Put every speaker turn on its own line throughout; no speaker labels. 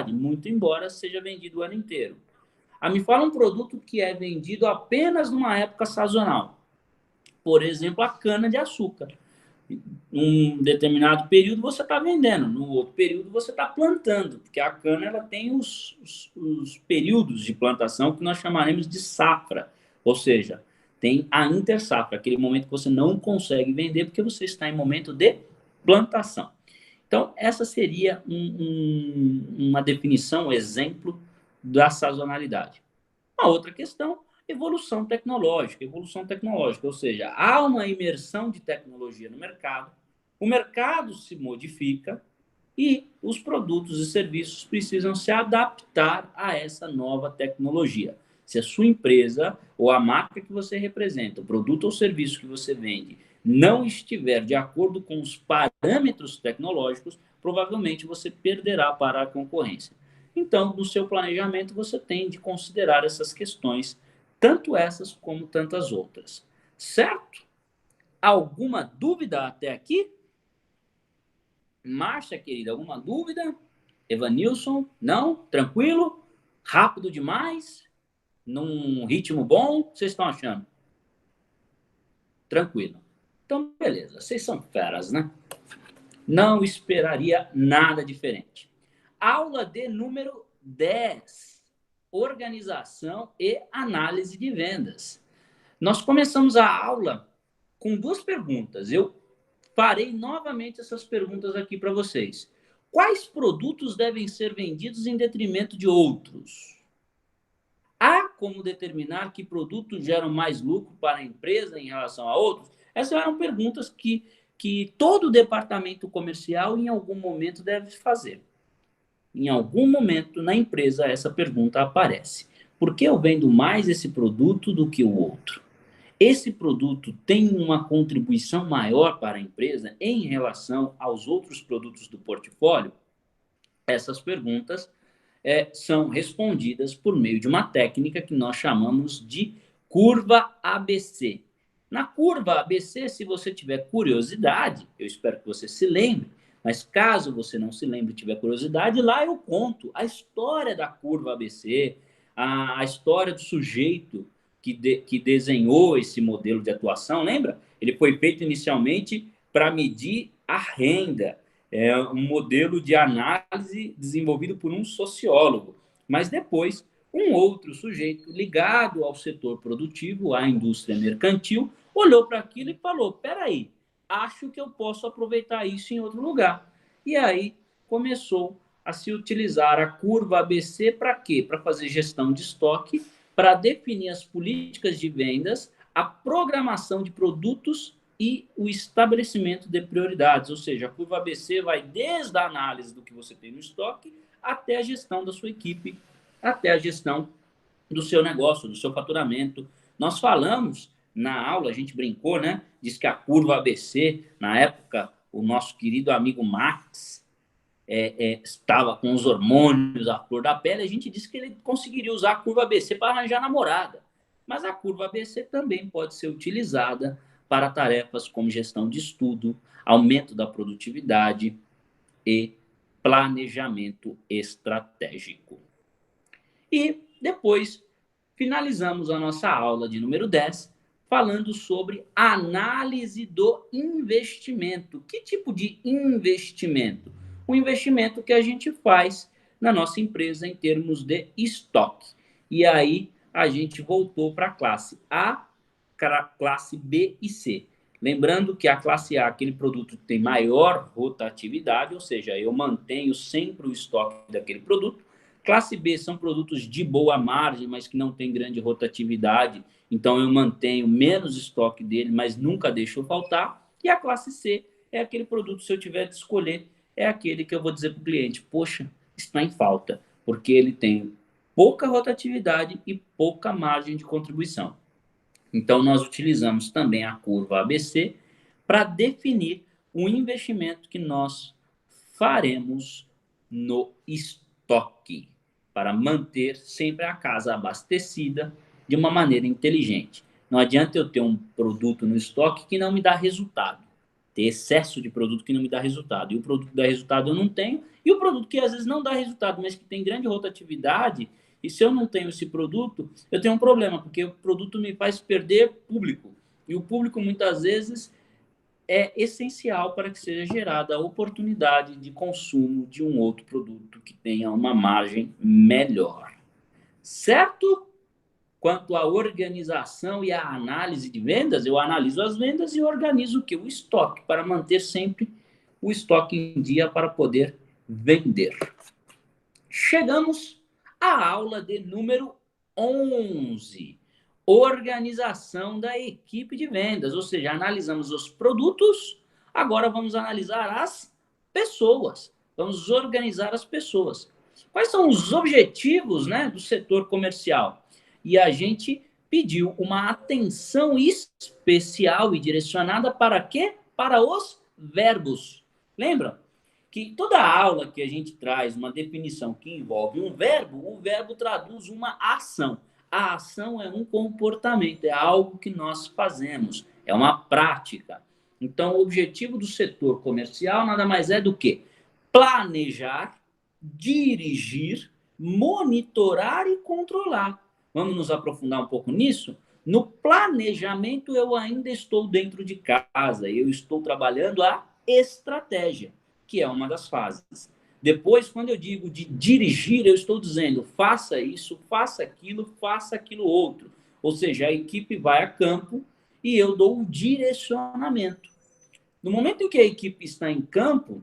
sazonalidade, muito embora seja vendido o ano inteiro. Me fala um produto que é vendido apenas numa época sazonal. Por exemplo, a cana-de-açúcar. Num determinado período você está vendendo, no outro período você está plantando, porque a cana ela tem os períodos de plantação que nós chamaremos de safra, ou seja, tem a intersafra, aquele momento que você não consegue vender porque você está em momento de plantação. Então, essa seria uma definição, um exemplo da sazonalidade. A outra questão, evolução tecnológica, ou seja, há uma imersão de tecnologia no mercado, o mercado se modifica e os produtos e serviços precisam se adaptar a essa nova tecnologia. Se a sua empresa ou a marca que você representa, o produto ou serviço que você vende, não estiver de acordo com os parâmetros tecnológicos, provavelmente você perderá para a concorrência. Então, no seu planejamento, você tem de considerar essas questões, tanto essas como tantas outras. Certo? Alguma dúvida até aqui? Márcia, querida, alguma dúvida? Evanilson? Não? Tranquilo? Rápido demais? Num ritmo bom? O que vocês estão achando? Tranquilo. Então, beleza. Vocês são feras, né? Não esperaria nada diferente. Aula de número 10. Organização e análise de vendas. Nós começamos a aula com duas perguntas. Eu farei novamente essas perguntas aqui para vocês. Quais produtos devem ser vendidos em detrimento de outros? Há como determinar que produtos geram mais lucro para a empresa em relação a outros? Essas eram perguntas que todo departamento comercial em algum momento deve fazer. Em algum momento na empresa essa pergunta aparece. Por que eu vendo mais esse produto do que o outro? Esse produto tem uma contribuição maior para a empresa em relação aos outros produtos do portfólio? Essas perguntas são respondidas por meio de uma técnica que nós chamamos de curva ABC. Na curva ABC, se você tiver curiosidade, eu espero que você se lembre, mas caso você não se lembre e tiver curiosidade, lá eu conto a história da curva ABC, a história do sujeito que desenhou esse modelo de atuação, lembra? Ele foi feito inicialmente para medir a renda, um modelo de análise desenvolvido por um sociólogo, mas depois um outro sujeito ligado ao setor produtivo, à indústria mercantil, olhou para aquilo e falou: espera aí, acho que eu posso aproveitar isso em outro lugar. E aí começou a se utilizar a curva ABC para quê? Para fazer gestão de estoque, para definir as políticas de vendas, a programação de produtos e o estabelecimento de prioridades, ou seja, a curva ABC vai desde a análise do que você tem no estoque até a gestão da sua equipe, até a gestão do seu negócio, do seu faturamento. Nós falamos na aula, a gente brincou, né? Diz que a curva ABC, na época, o nosso querido amigo Max estava com os hormônios à flor da pele, a gente disse que ele conseguiria usar a curva ABC para arranjar namorada. Mas a curva ABC também pode ser utilizada para tarefas como gestão de estudo, aumento da produtividade e planejamento estratégico. E depois finalizamos a nossa aula de número 10 falando sobre análise do investimento. Que tipo de investimento? O investimento que a gente faz na nossa empresa em termos de estoque. E aí a gente voltou para a classe A, classe B e C. Lembrando que a classe A, aquele produto que tem maior rotatividade, ou seja, eu mantenho sempre o estoque daquele produto. Classe B são produtos de boa margem, mas que não tem grande rotatividade, então eu mantenho menos estoque dele, mas nunca deixo faltar. E a classe C é aquele produto, se eu tiver de escolher, é aquele que eu vou dizer para o cliente: poxa, está em falta, porque ele tem pouca rotatividade e pouca margem de contribuição. Então, nós utilizamos também a curva ABC para definir o investimento que nós faremos no estoque, para manter sempre a casa abastecida de uma maneira inteligente. Não adianta eu ter um produto no estoque que não me dá resultado. ter excesso de produto que não me dá resultado. E o produto que dá resultado eu não tenho. E o produto que às vezes não dá resultado, mas que tem grande rotatividade, e se eu não tenho esse produto, eu tenho um problema, porque o produto me faz perder público. E o público, muitas vezes, é essencial para que seja gerada a oportunidade de consumo de um outro produto que tenha uma margem melhor. Certo? Quanto à organização e à análise de vendas, eu analiso as vendas e organizo o que? O estoque, para manter sempre o estoque em dia para poder vender. Chegamos à aula de número 11. Organização da equipe de vendas, ou seja, analisamos os produtos, agora vamos analisar as pessoas. Vamos organizar as pessoas. Quais são os objetivos, né, do setor comercial? E a gente pediu uma atenção especial e direcionada para quê? Para os verbos. Lembram? Que toda aula que a gente traz uma definição que envolve um verbo, o verbo traduz uma ação. A ação é um comportamento, é algo que nós fazemos, é uma prática. Então, o objetivo do setor comercial nada mais é do que planejar, dirigir, monitorar e controlar. Vamos nos aprofundar um pouco nisso? No planejamento, eu ainda estou dentro de casa, eu estou trabalhando a estratégia, que é uma das fases. Depois, quando eu digo de dirigir, eu estou dizendo faça isso, faça aquilo outro. Ou seja, a equipe vai a campo e eu dou o direcionamento. No momento em que a equipe está em campo,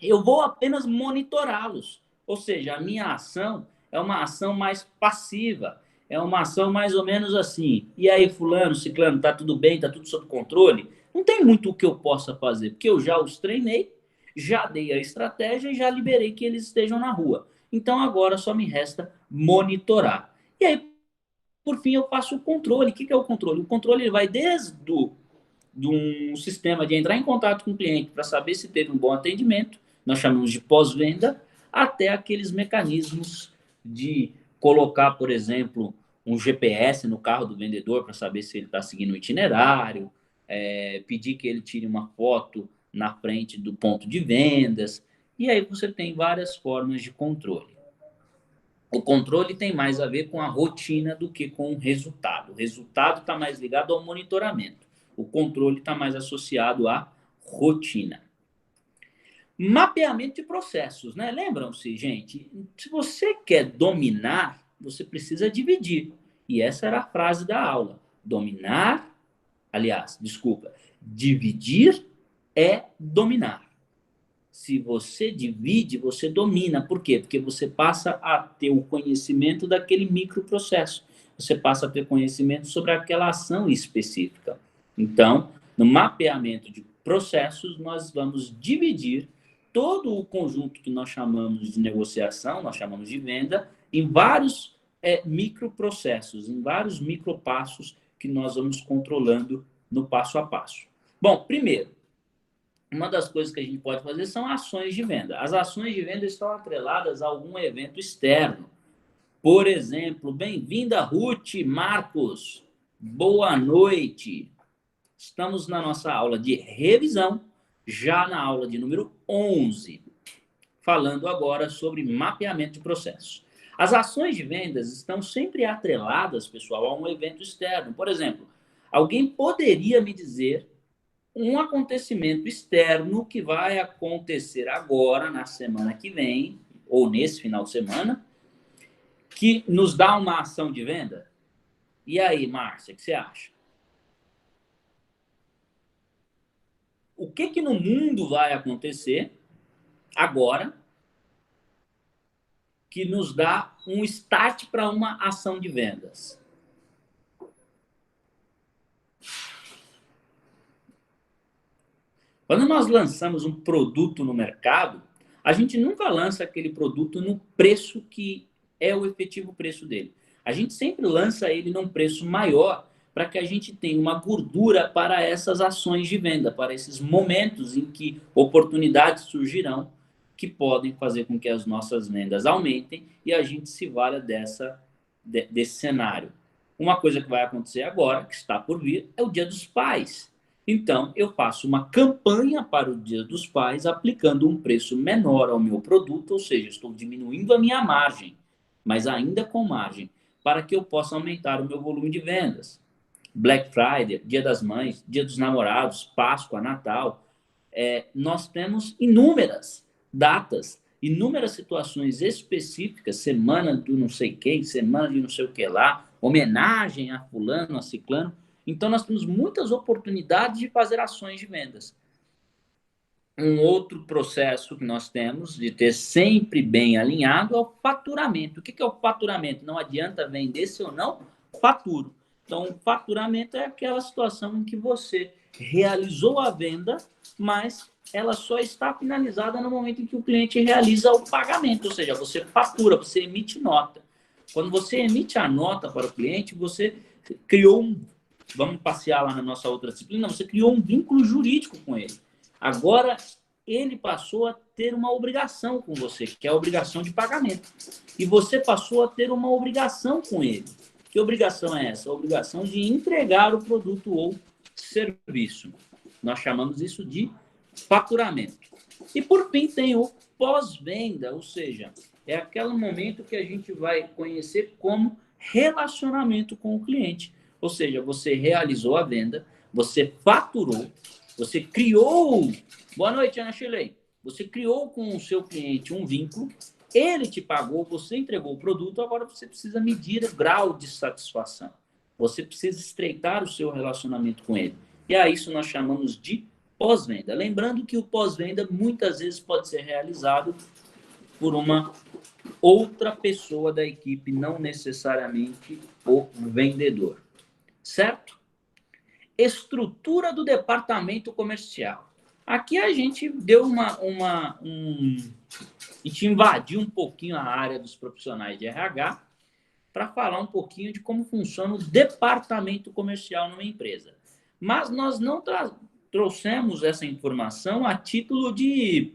eu vou apenas monitorá-los. Ou seja, a minha ação é uma ação mais passiva, é uma ação mais ou menos assim. E aí, fulano, ciclano, tá tudo bem, tá tudo sob controle? Não tem muito o que eu possa fazer, porque eu já os treinei, já dei a estratégia e já liberei que eles estejam na rua. Então agora só me resta monitorar. E aí, por fim, eu faço o controle. O que é o controle? O controle ele vai desde de um sistema de entrar em contato com o cliente para saber se teve um bom atendimento, nós chamamos de pós-venda, até aqueles mecanismos de colocar, por exemplo, um GPS no carro do vendedor para saber se ele está seguindo o itinerário, pedir que ele tire uma foto na frente do ponto de vendas, e aí você tem várias formas de controle. O controle tem mais a ver com a rotina do que com o resultado. O resultado está mais ligado ao monitoramento. O controle está mais associado à rotina. Mapeamento de processos, né? Lembram-se, gente? Se você quer dominar, você precisa dividir. E essa era a frase da aula. Dominar, aliás, desculpa, dividir é dominar. Se você divide, você domina. Por quê? Porque você passa a ter o conhecimento daquele microprocesso. Você passa a ter conhecimento sobre aquela ação específica. Então, no mapeamento de processos, nós vamos dividir todo o conjunto que nós chamamos de negociação, nós chamamos de venda, em vários microprocessos, em vários micropassos que nós vamos controlando no passo a passo. Bom, primeiro, uma das coisas que a gente pode fazer são ações de venda. As ações de venda estão atreladas a algum evento externo. Por exemplo, bem-vinda, Ruth, Marcos. Boa noite. Estamos na nossa aula de revisão, já na aula de número 11, falando agora sobre mapeamento de processos. As ações de vendas estão sempre atreladas, pessoal, a um evento externo. Por exemplo, alguém poderia me dizer um acontecimento externo que vai acontecer agora, na semana que vem, ou nesse final de semana, que nos dá uma ação de venda? E aí, Márcia, o que você acha? O que no mundo vai acontecer agora que nos dá um start para uma ação de vendas? Quando nós lançamos um produto no mercado, a gente nunca lança aquele produto no preço que é o efetivo preço dele. A gente sempre lança ele num preço maior para que a gente tenha uma gordura para essas ações de venda, para esses momentos em que oportunidades surgirão que podem fazer com que as nossas vendas aumentem e a gente se valha desse cenário. Uma coisa que vai acontecer agora, que está por vir, é o Dia dos Pais. Então, eu faço uma campanha para o Dia dos Pais, aplicando um preço menor ao meu produto, ou seja, estou diminuindo a minha margem, mas ainda com margem, para que eu possa aumentar o meu volume de vendas. Black Friday, Dia das Mães, Dia dos Namorados, Páscoa, Natal, nós temos inúmeras datas, inúmeras situações específicas, semana do não sei quem, semana de não sei o que lá, homenagem a fulano, a ciclano. Então, nós temos muitas oportunidades de fazer ações de vendas. Um outro processo que nós temos de ter sempre bem alinhado é o faturamento. O que é o faturamento? Não adianta vender se eu não faturo. Então, o faturamento é aquela situação em que você realizou a venda, mas ela só está finalizada no momento em que o cliente realiza o pagamento, ou seja, você fatura, você emite nota. Quando você emite a nota para o cliente, você criou um... Vamos passear lá na nossa outra disciplina, você criou um vínculo jurídico com ele. Agora, ele passou a ter uma obrigação com você, que é a obrigação de pagamento. E você passou a ter uma obrigação com ele. Que obrigação é essa? A obrigação de entregar o produto ou serviço. Nós chamamos isso de faturamento. E, por fim, tem o pós-venda, ou seja, é aquele momento que a gente vai conhecer como relacionamento com o cliente. Ou seja, você realizou a venda, você faturou, você criou... Boa noite, Ana Shirley. Você criou com o seu cliente um vínculo, ele te pagou, você entregou o produto, agora você precisa medir o grau de satisfação. Você precisa estreitar o seu relacionamento com ele. E a isso nós chamamos de pós-venda. Lembrando que o pós-venda muitas vezes pode ser realizado por uma outra pessoa da equipe, não necessariamente o vendedor. Certo? Estrutura do departamento comercial. Aqui a gente deu a gente invadiu um pouquinho a área dos profissionais de RH para falar um pouquinho de como funciona o departamento comercial numa empresa. Mas nós não trouxemos essa informação a título de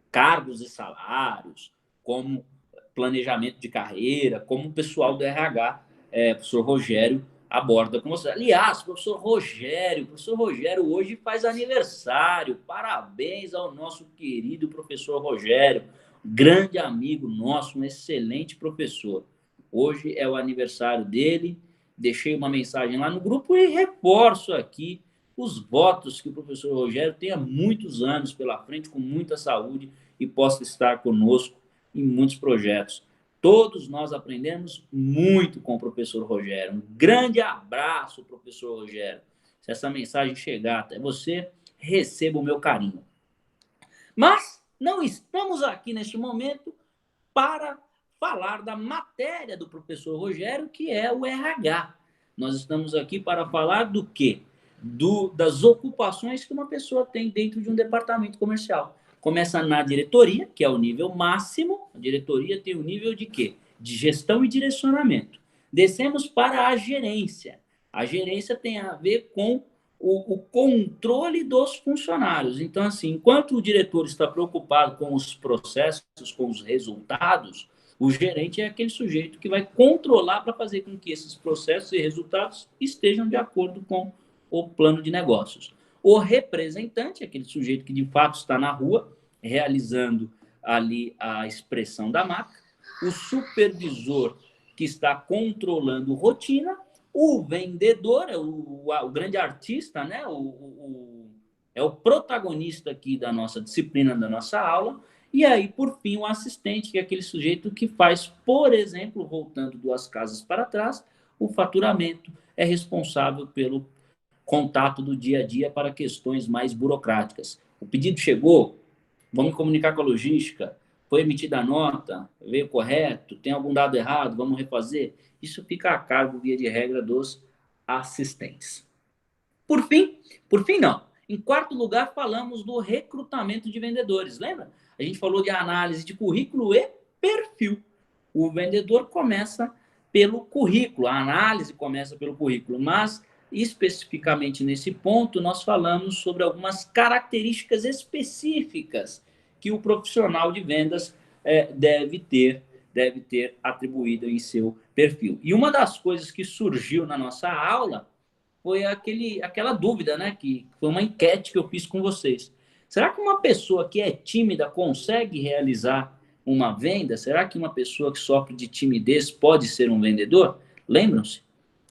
cargos e salários, como planejamento de carreira, como o pessoal do RH, professor Rogério, aborda com você. Aliás, professor Rogério hoje faz aniversário. Parabéns ao nosso querido professor Rogério, grande amigo nosso, um excelente professor. Hoje é o aniversário dele. Deixei uma mensagem lá no grupo e reforço aqui os votos que o professor Rogério tenha muitos anos pela frente, com muita saúde, e possa estar conosco em muitos projetos. Todos nós aprendemos muito com o professor Rogério. Um grande abraço, professor Rogério. Se essa mensagem chegar até você, receba o meu carinho. Mas não estamos aqui neste momento para falar da matéria do professor Rogério, que é o RH. Nós estamos aqui para falar do quê? Das ocupações que uma pessoa tem dentro de um departamento comercial. Começa na diretoria, que é o nível máximo. A diretoria tem o nível de quê? De gestão e direcionamento. Descemos para a gerência. A gerência tem a ver com o controle dos funcionários. Então, assim, enquanto o diretor está preocupado com os processos, com os resultados, o gerente é aquele sujeito que vai controlar para fazer com que esses processos e resultados estejam de acordo com o plano de negócios. O representante é aquele sujeito que de fato está na rua, realizando ali a expressão da marca. O supervisor, que está controlando rotina. O vendedor é o grande artista, né? É o protagonista aqui da nossa disciplina, da nossa aula. E aí, por fim, o assistente, que é aquele sujeito que faz, por exemplo, voltando 2 casas para trás, o faturamento, é responsável pelo contato do dia a dia para questões mais burocráticas. O pedido chegou, vamos comunicar com a logística, foi emitida a nota, veio correto, tem algum dado errado, vamos refazer. Isso fica a cargo, via de regra, dos assistentes. Por fim não. Em quarto lugar, falamos do recrutamento de vendedores. Lembra? A gente falou de análise de currículo e perfil. O vendedor começa pelo currículo, a análise começa pelo currículo, mas especificamente nesse ponto, nós falamos sobre algumas características específicas que o profissional de vendas deve ter atribuído em seu perfil. E uma das coisas que surgiu na nossa aula foi aquela dúvida, né? Que foi uma enquete que eu fiz com vocês. Será que uma pessoa que é tímida consegue realizar uma venda? Será que uma pessoa que sofre de timidez pode ser um vendedor? Lembram-se?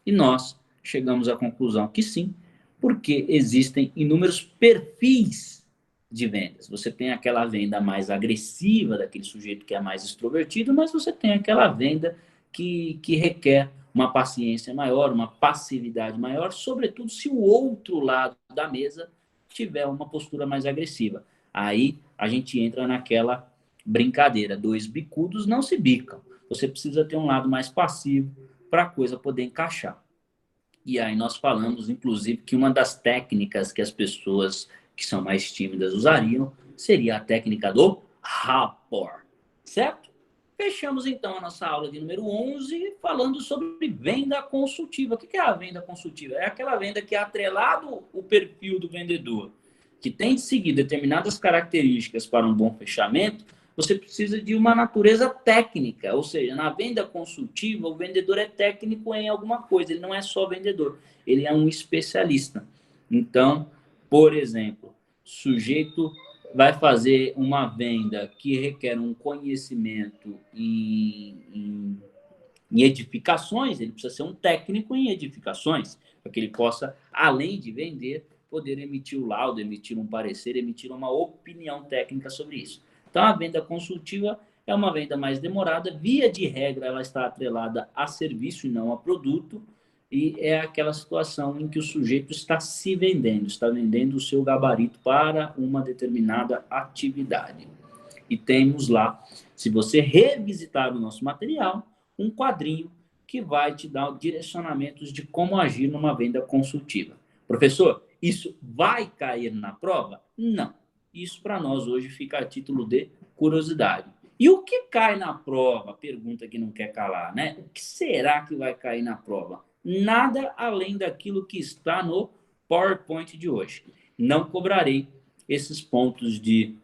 E nós chegamos à conclusão que sim, porque existem inúmeros perfis de vendas. Você tem aquela venda mais agressiva, daquele sujeito que é mais extrovertido, mas você tem aquela venda que requer uma paciência maior, uma passividade maior, sobretudo se o outro lado da mesa tiver uma postura mais agressiva. Aí a gente entra naquela brincadeira, dois bicudos não se bicam. Você precisa ter um lado mais passivo para a coisa poder encaixar. E aí nós falamos, inclusive, que uma das técnicas que as pessoas que são mais tímidas usariam seria a técnica do rapport, certo? Fechamos então a nossa aula de número 11 falando sobre venda consultiva. O que é a venda consultiva? É aquela venda que é atrelado o perfil do vendedor, que tem de seguir determinadas características para um bom fechamento. Você precisa de uma natureza técnica, ou seja, na venda consultiva, o vendedor é técnico em alguma coisa, ele não é só vendedor, ele é um especialista. Então, por exemplo, sujeito vai fazer uma venda que requer um conhecimento em edificações, ele precisa ser um técnico em edificações, para que ele possa, além de vender, poder emitir o laudo, emitir um parecer, emitir uma opinião técnica sobre isso. Então, a venda consultiva é uma venda mais demorada, via de regra, ela está atrelada a serviço e não a produto, e é aquela situação em que o sujeito está se vendendo, está vendendo o seu gabarito para uma determinada atividade. E temos lá, se você revisitar o nosso material, um quadrinho que vai te dar direcionamentos de como agir numa venda consultiva. Professor, isso vai cair na prova? Não. Isso para nós hoje fica a título de curiosidade. E o que cai na prova? Pergunta que não quer calar, né? O que será que vai cair na prova? Nada além daquilo que está no PowerPoint de hoje. Não cobrarei esses pontos de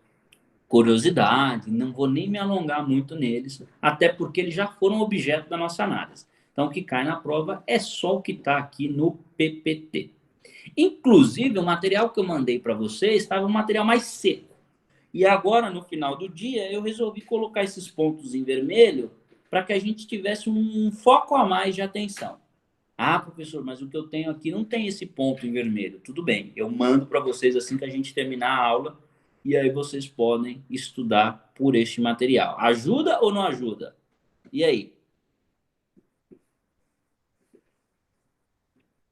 curiosidade, não vou nem me alongar muito neles, até porque eles já foram objeto da nossa análise. Então, o que cai na prova é só o que está aqui no PPT. Inclusive, o material que eu mandei para vocês estava um material mais seco. E agora, no final do dia, eu resolvi colocar esses pontos em vermelho para que a gente tivesse um foco a mais de atenção. Ah, professor, mas o que eu tenho aqui não tem esse ponto em vermelho. Tudo bem, eu mando para vocês assim que a gente terminar a aula e aí vocês podem estudar por este material. Ajuda ou não ajuda? E aí?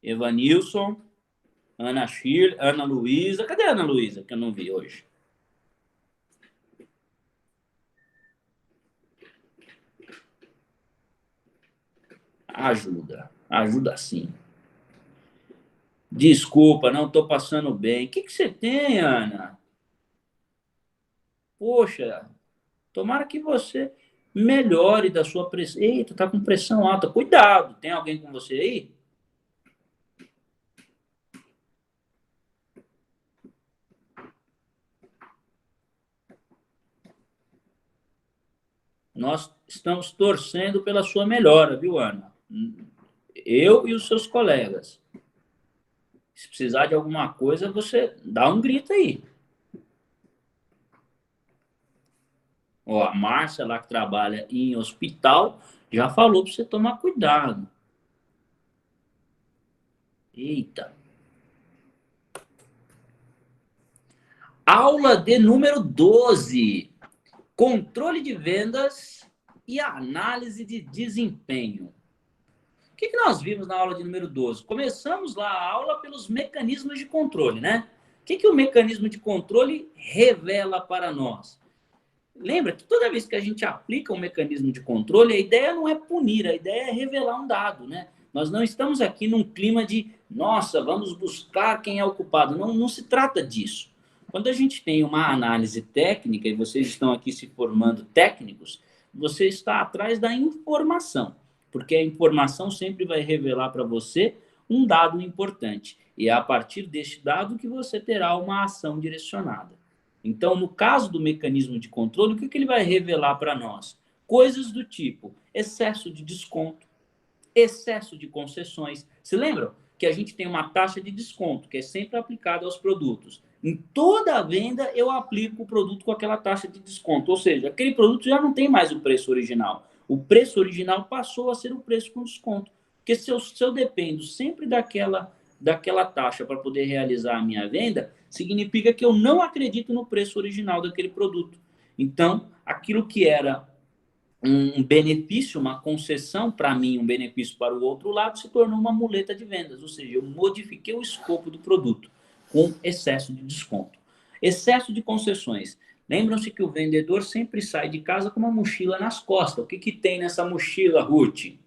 Evanilson, Ana Shirley, Ana Luísa. Cadê a Ana Luísa que eu não vi hoje? Ajuda, ajuda sim. Desculpa, não estou passando bem. O que você tem, Ana? Poxa, tomara que você melhore da sua pressão. Eita, tá com pressão alta. Cuidado, tem alguém com você aí? Nós estamos torcendo pela sua melhora, viu, Ana? Eu e os seus colegas. Se precisar de alguma coisa, você dá um grito aí. Ó, a Márcia, lá que trabalha em hospital, já falou para você tomar cuidado. Eita. Aula de número 12. Controle de vendas e análise de desempenho. O que nós vimos na aula de número 12? Começamos lá a aula pelos mecanismos de controle, né? O que o mecanismo de controle revela para nós? Lembra que toda vez que a gente aplica um mecanismo de controle, a ideia não é punir, a ideia é revelar um dado, né? Nós não estamos aqui num clima de, nossa, vamos buscar quem é o culpado. Não, não se trata disso. Quando a gente tem uma análise técnica, e vocês estão aqui se formando técnicos, você está atrás da informação, porque a informação sempre vai revelar para você um dado importante. E é a partir deste dado que você terá uma ação direcionada. Então, no caso do mecanismo de controle, o que ele vai revelar para nós? Coisas do tipo excesso de desconto, excesso de concessões. Se lembram? que a gente tem uma taxa de desconto, que é sempre aplicada aos produtos. Em toda venda, eu aplico o produto com aquela taxa de desconto. Ou seja, aquele produto já não tem mais o preço original. O preço original passou a ser o preço com desconto. Porque se eu dependo sempre daquela taxa para poder realizar a minha venda, significa que eu não acredito no preço original daquele produto. Então, aquilo que era um benefício, uma concessão para mim, um benefício para o outro lado, se tornou uma muleta de vendas. Ou seja, eu modifiquei o escopo do produto com excesso de desconto. Excesso de concessões. Lembram-se que o vendedor sempre sai de casa com uma mochila nas costas. O que tem nessa mochila, Ruth?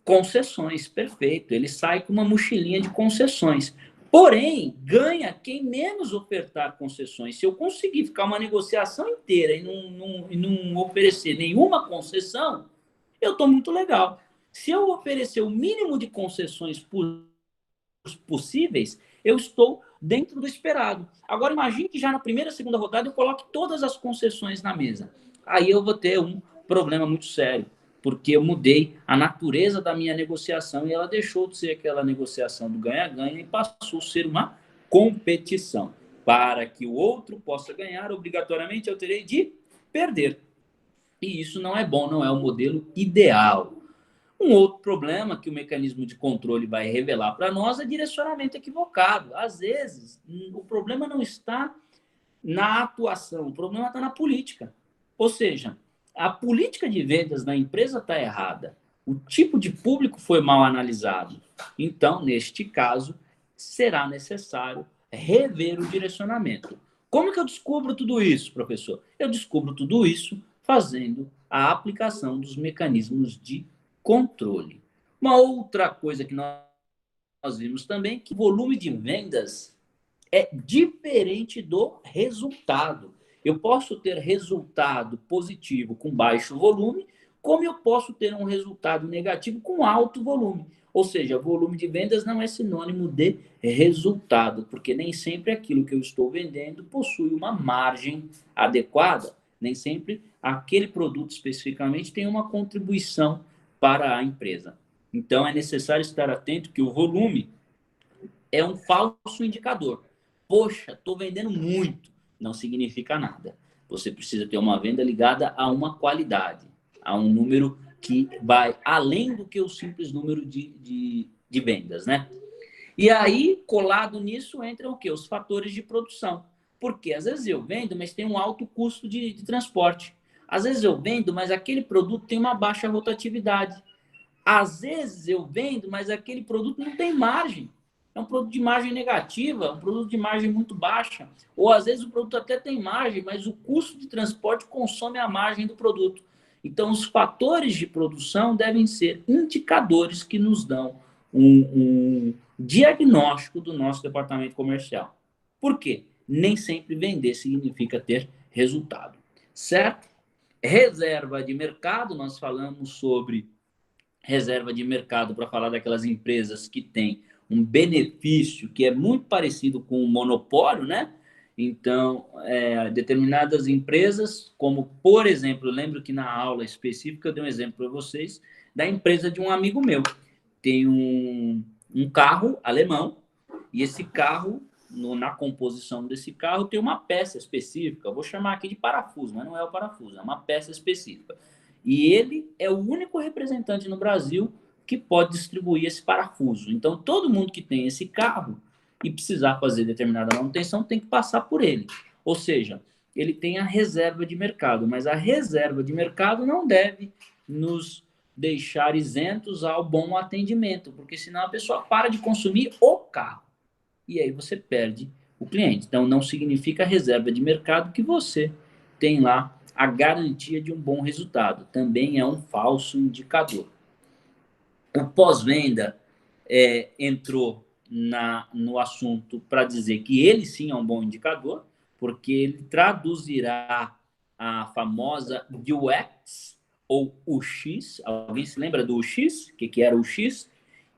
Concessões, perfeito. Ele sai com uma mochilinha de concessões. Porém, ganha quem menos ofertar concessões. Se eu conseguir ficar uma negociação inteira e não oferecer nenhuma concessão, eu estou muito legal. Se eu oferecer o mínimo de concessões possíveis, eu estou dentro do esperado. Agora, imagine que já na primeira, segunda rodada eu coloque todas as concessões na mesa. Aí eu vou ter um problema muito sério, porque eu mudei a natureza da minha negociação e ela deixou de ser aquela negociação do ganha-ganha e passou a ser uma competição. Para que o outro possa ganhar, obrigatoriamente eu terei de perder. E isso não é bom, não é o modelo ideal. Um outro problema que o mecanismo de controle vai revelar para nós é direcionamento equivocado. Às vezes, o problema não está na atuação, o problema está na política. Ou seja, a política de vendas da empresa está errada, o tipo de público foi mal analisado. Então, neste caso, será necessário rever o direcionamento. Como que eu descubro tudo isso, professor? Eu descubro tudo isso fazendo a aplicação dos mecanismos de controle. Uma outra coisa que nós vimos também, que o volume de vendas é diferente do resultado. Eu posso ter resultado positivo com baixo volume, como eu posso ter um resultado negativo com alto volume. Ou seja, volume de vendas não é sinônimo de resultado, porque nem sempre aquilo que eu estou vendendo possui uma margem adequada, nem sempre aquele produto especificamente tem uma contribuição para a empresa. Então, é necessário estar atento que o volume é um falso indicador. Poxa, estou vendendo muito. Não significa nada. Você precisa ter uma venda ligada a uma qualidade, a um número que vai além do que o simples número de vendas, né? E aí, colado nisso, entram o quê? Os fatores de produção. Porque às vezes eu vendo, mas tem um alto custo de transporte. Às vezes eu vendo, mas aquele produto tem uma baixa rotatividade. Às vezes eu vendo, mas aquele produto não tem margem. É um produto de margem negativa, um produto de margem muito baixa. Ou às vezes o produto até tem margem, mas o custo de transporte consome a margem do produto. Então, os fatores de produção devem ser indicadores que nos dão um diagnóstico do nosso departamento comercial. Por quê? Nem sempre vender significa ter resultado. Certo? Reserva de mercado, nós falamos sobre reserva de mercado para falar daquelas empresas que têm um benefício que é muito parecido com o monopólio, né? Então, determinadas empresas, como por exemplo, eu lembro que na aula específica eu dei um exemplo para vocês da empresa de um amigo meu. Tem um carro alemão e esse carro, na composição desse carro, tem uma peça específica. Eu vou chamar aqui de parafuso, mas não é o parafuso, é uma peça específica. E ele é o único representante no Brasil que pode distribuir esse parafuso. Então, todo mundo que tem esse carro e precisar fazer determinada manutenção tem que passar por ele. Ou seja, ele tem a reserva de mercado, mas a reserva de mercado não deve nos deixar isentos ao bom atendimento, porque senão a pessoa para de consumir o carro e aí você perde o cliente. Então, não significa reserva de mercado que você tem lá a garantia de um bom resultado. Também é um falso indicador. O pós-venda entrou no assunto para dizer que ele sim é um bom indicador, porque ele traduzirá a famosa UX ou UX. Alguém se lembra do UX? O que era o UX?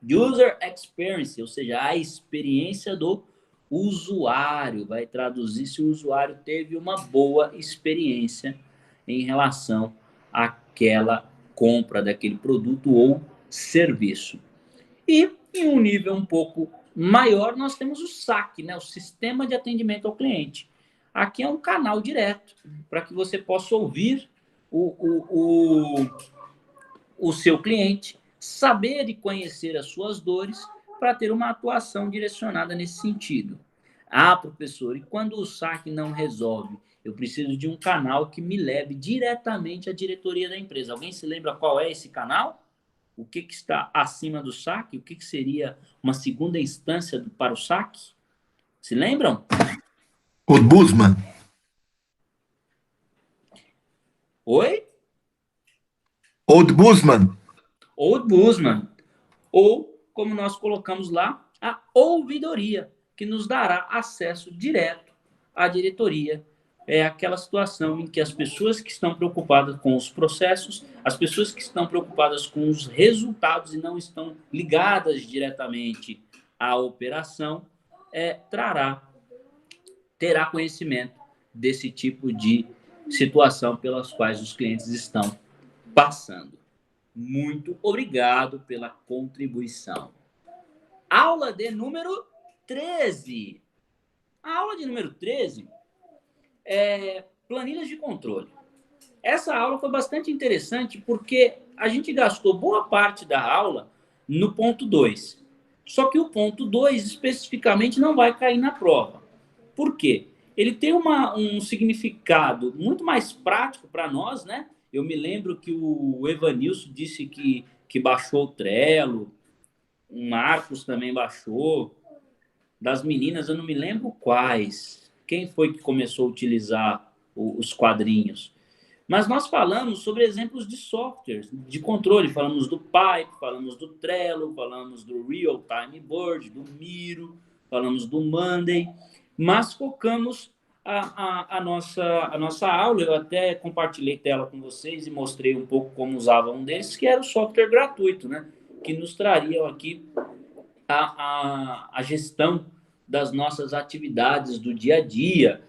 User Experience, ou seja, a experiência do usuário. Vai traduzir se o usuário teve uma boa experiência em relação aquela compra daquele produto ou serviço. E, em um nível um pouco maior, nós temos o SAC, né? O Sistema de Atendimento ao Cliente. Aqui é um canal direto para que você possa ouvir o seu cliente, saber e conhecer as suas dores para ter uma atuação direcionada nesse sentido. Ah, professor, e quando o saque não resolve? Eu preciso de um canal que me leve diretamente à diretoria da empresa. Alguém se lembra qual é esse canal? O que está acima do saque? O que seria uma segunda instância para o saque? Se lembram?
Ombudsman.
Oi?
Ombudsman.
Ombudsman. Ou, como nós colocamos lá, a ouvidoria, que nos dará acesso direto à diretoria. É aquela situação em que as pessoas que estão preocupadas com os processos, as pessoas que estão preocupadas com os resultados e não estão ligadas diretamente à operação, terá conhecimento desse tipo de situação pelas quais os clientes estão passando. Muito obrigado pela contribuição. Aula de número 13. A aula de número 13 é planilhas de controle. Essa aula foi bastante interessante porque a gente gastou boa parte da aula no ponto 2. Só que o ponto 2 especificamente não vai cair na prova. Por quê? Ele tem um significado muito mais prático para nós, né? Eu me lembro que o Evanilson disse que baixou o Trello, o Marcos também baixou. Das meninas, eu não me lembro quais. Quem foi que começou a utilizar os quadrinhos? Mas nós falamos sobre exemplos de softwares de controle. Falamos do Pipe, falamos do Trello, falamos do Real Time Board, do Miro, falamos do Monday, mas focamos a nossa aula. Eu até compartilhei tela com vocês e mostrei um pouco como usava um deles, que era o software gratuito, né? Que nos traria aqui a gestão das nossas atividades do dia a dia,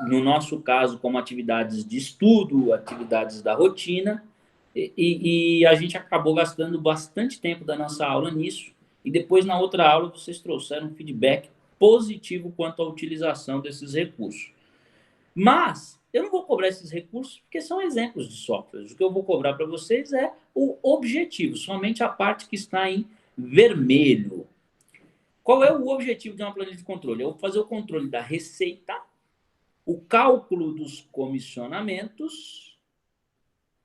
no nosso caso, como atividades de estudo, atividades da rotina, e a gente acabou gastando bastante tempo da nossa aula nisso, e depois na outra aula vocês trouxeram um feedback positivo quanto à utilização desses recursos. Mas eu não vou cobrar esses recursos porque são exemplos de softwares. O que eu vou cobrar para vocês é o objetivo, somente a parte que está em vermelho. Qual é o objetivo de uma planilha de controle? É fazer o controle da receita, o cálculo dos comissionamentos,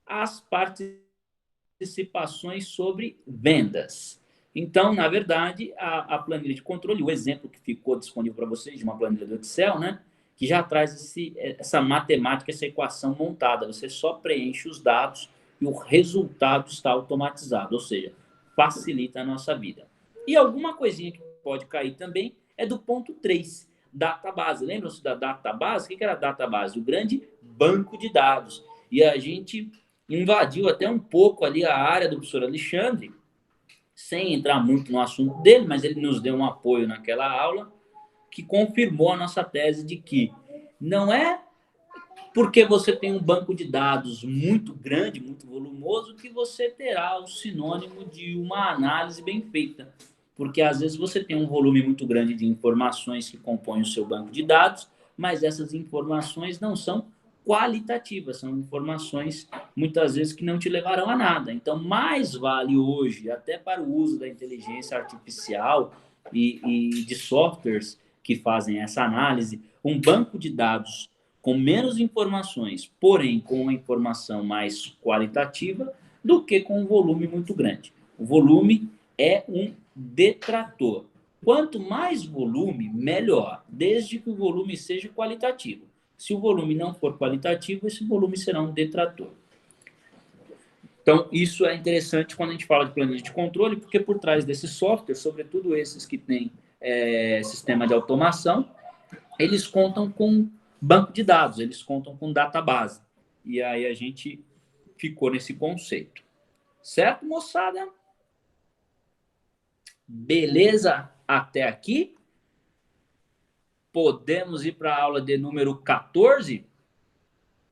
as participações sobre vendas. Então, na verdade, a planilha de controle, o exemplo que ficou disponível para vocês de uma planilha do Excel, né, que já traz essa matemática, essa equação montada. Você só preenche os dados e o resultado está automatizado, ou seja, facilita a nossa vida. E alguma coisinha que pode cair também é do ponto 3, database. Lembram-se da database? O que era a database? O grande banco de dados. E a gente invadiu até um pouco ali a área do professor Alexandre, sem entrar muito no assunto dele, mas ele nos deu um apoio naquela aula, que confirmou a nossa tese de que não é porque você tem um banco de dados muito grande, muito volumoso, que você terá o sinônimo de uma análise bem feita. Porque às vezes você tem um volume muito grande de informações que compõem o seu banco de dados, mas essas informações não são qualitativas, são informações muitas vezes que não te levarão a nada. Então, mais vale hoje, até para o uso da inteligência artificial e de softwares que fazem essa análise, um banco de dados com menos informações, porém com uma informação mais qualitativa, do que com um volume muito grande. O volume é um detrator. Quanto mais volume, melhor, desde que o volume seja qualitativo. Se o volume não for qualitativo, esse volume será um detrator. Então, isso é interessante quando a gente fala de planilha de controle, porque por trás desses softwares, sobretudo esses que têm sistema de automação, eles contam com banco de dados, eles contam com database. E aí a gente ficou nesse conceito. Certo, moçada? Beleza até aqui? Podemos ir para a aula de número 14?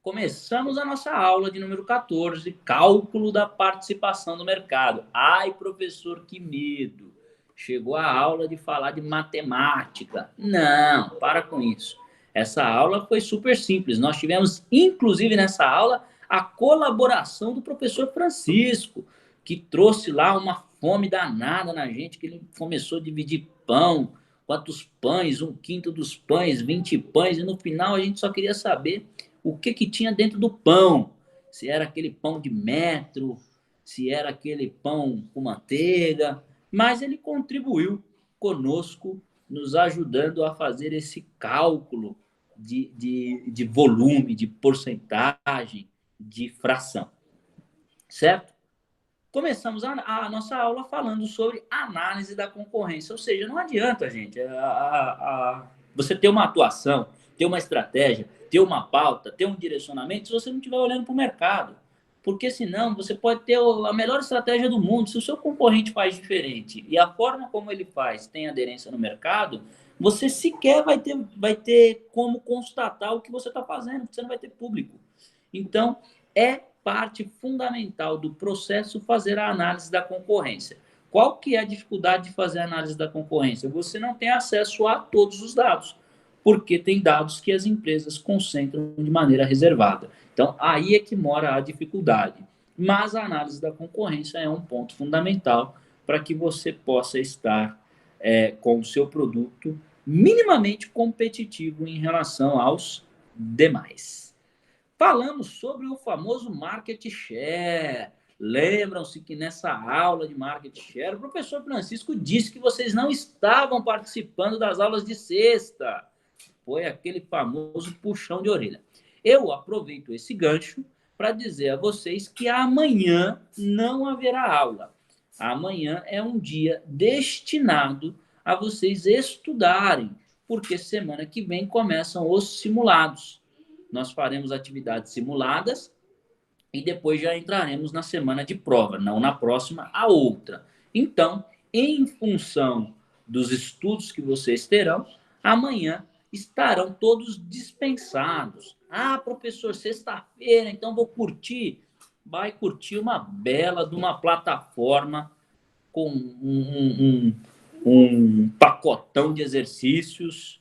Começamos a nossa aula de número 14, cálculo da participação no mercado. Ai, professor, que medo. Chegou a aula de falar de matemática. Não, para com isso. Essa aula foi super simples. Nós tivemos, inclusive, nessa aula, a colaboração do professor Francisco, que trouxe lá uma fome danada na gente, que ele começou a dividir pão, quantos pães, 1/5 dos pães, 20 pães, e no final a gente só queria saber o que tinha dentro do pão, se era aquele pão de metro, se era aquele pão com manteiga, mas ele contribuiu conosco, nos ajudando a fazer esse cálculo de volume, de porcentagem, de fração, certo? Começamos a nossa aula falando sobre análise da concorrência, ou seja, não adianta, gente, você ter uma atuação, ter uma estratégia, ter uma pauta, ter um direcionamento, se você não estiver olhando para o mercado. Porque senão você pode ter a melhor estratégia do mundo, se o seu concorrente faz diferente e a forma como ele faz tem aderência no mercado, você sequer vai ter como constatar o que você está fazendo, porque você não vai ter público. Então, é parte fundamental do processo fazer a análise da concorrência. Qual que é a dificuldade de fazer a análise da concorrência? Você não tem acesso a todos os dados, porque tem dados que as empresas concentram de maneira reservada. Então, aí é que mora a dificuldade. Mas a análise da concorrência é um ponto fundamental para que você possa estar com o seu produto minimamente competitivo em relação aos demais. Falamos sobre o famoso market share. Lembram-se que nessa aula de market share, o professor Francisco disse que vocês não estavam participando das aulas de sexta. Foi aquele famoso puxão de orelha. Eu aproveito esse gancho para dizer a vocês que amanhã não haverá aula. Amanhã é um dia destinado a vocês estudarem, porque semana que vem começam os simulados. Nós faremos atividades simuladas e depois já entraremos na semana de prova, não na próxima, a outra. Então, em função dos estudos que vocês terão, amanhã estarão todos dispensados. Ah, professor, sexta-feira, então vou curtir. Vai curtir uma bela de uma plataforma com um pacotão de exercícios.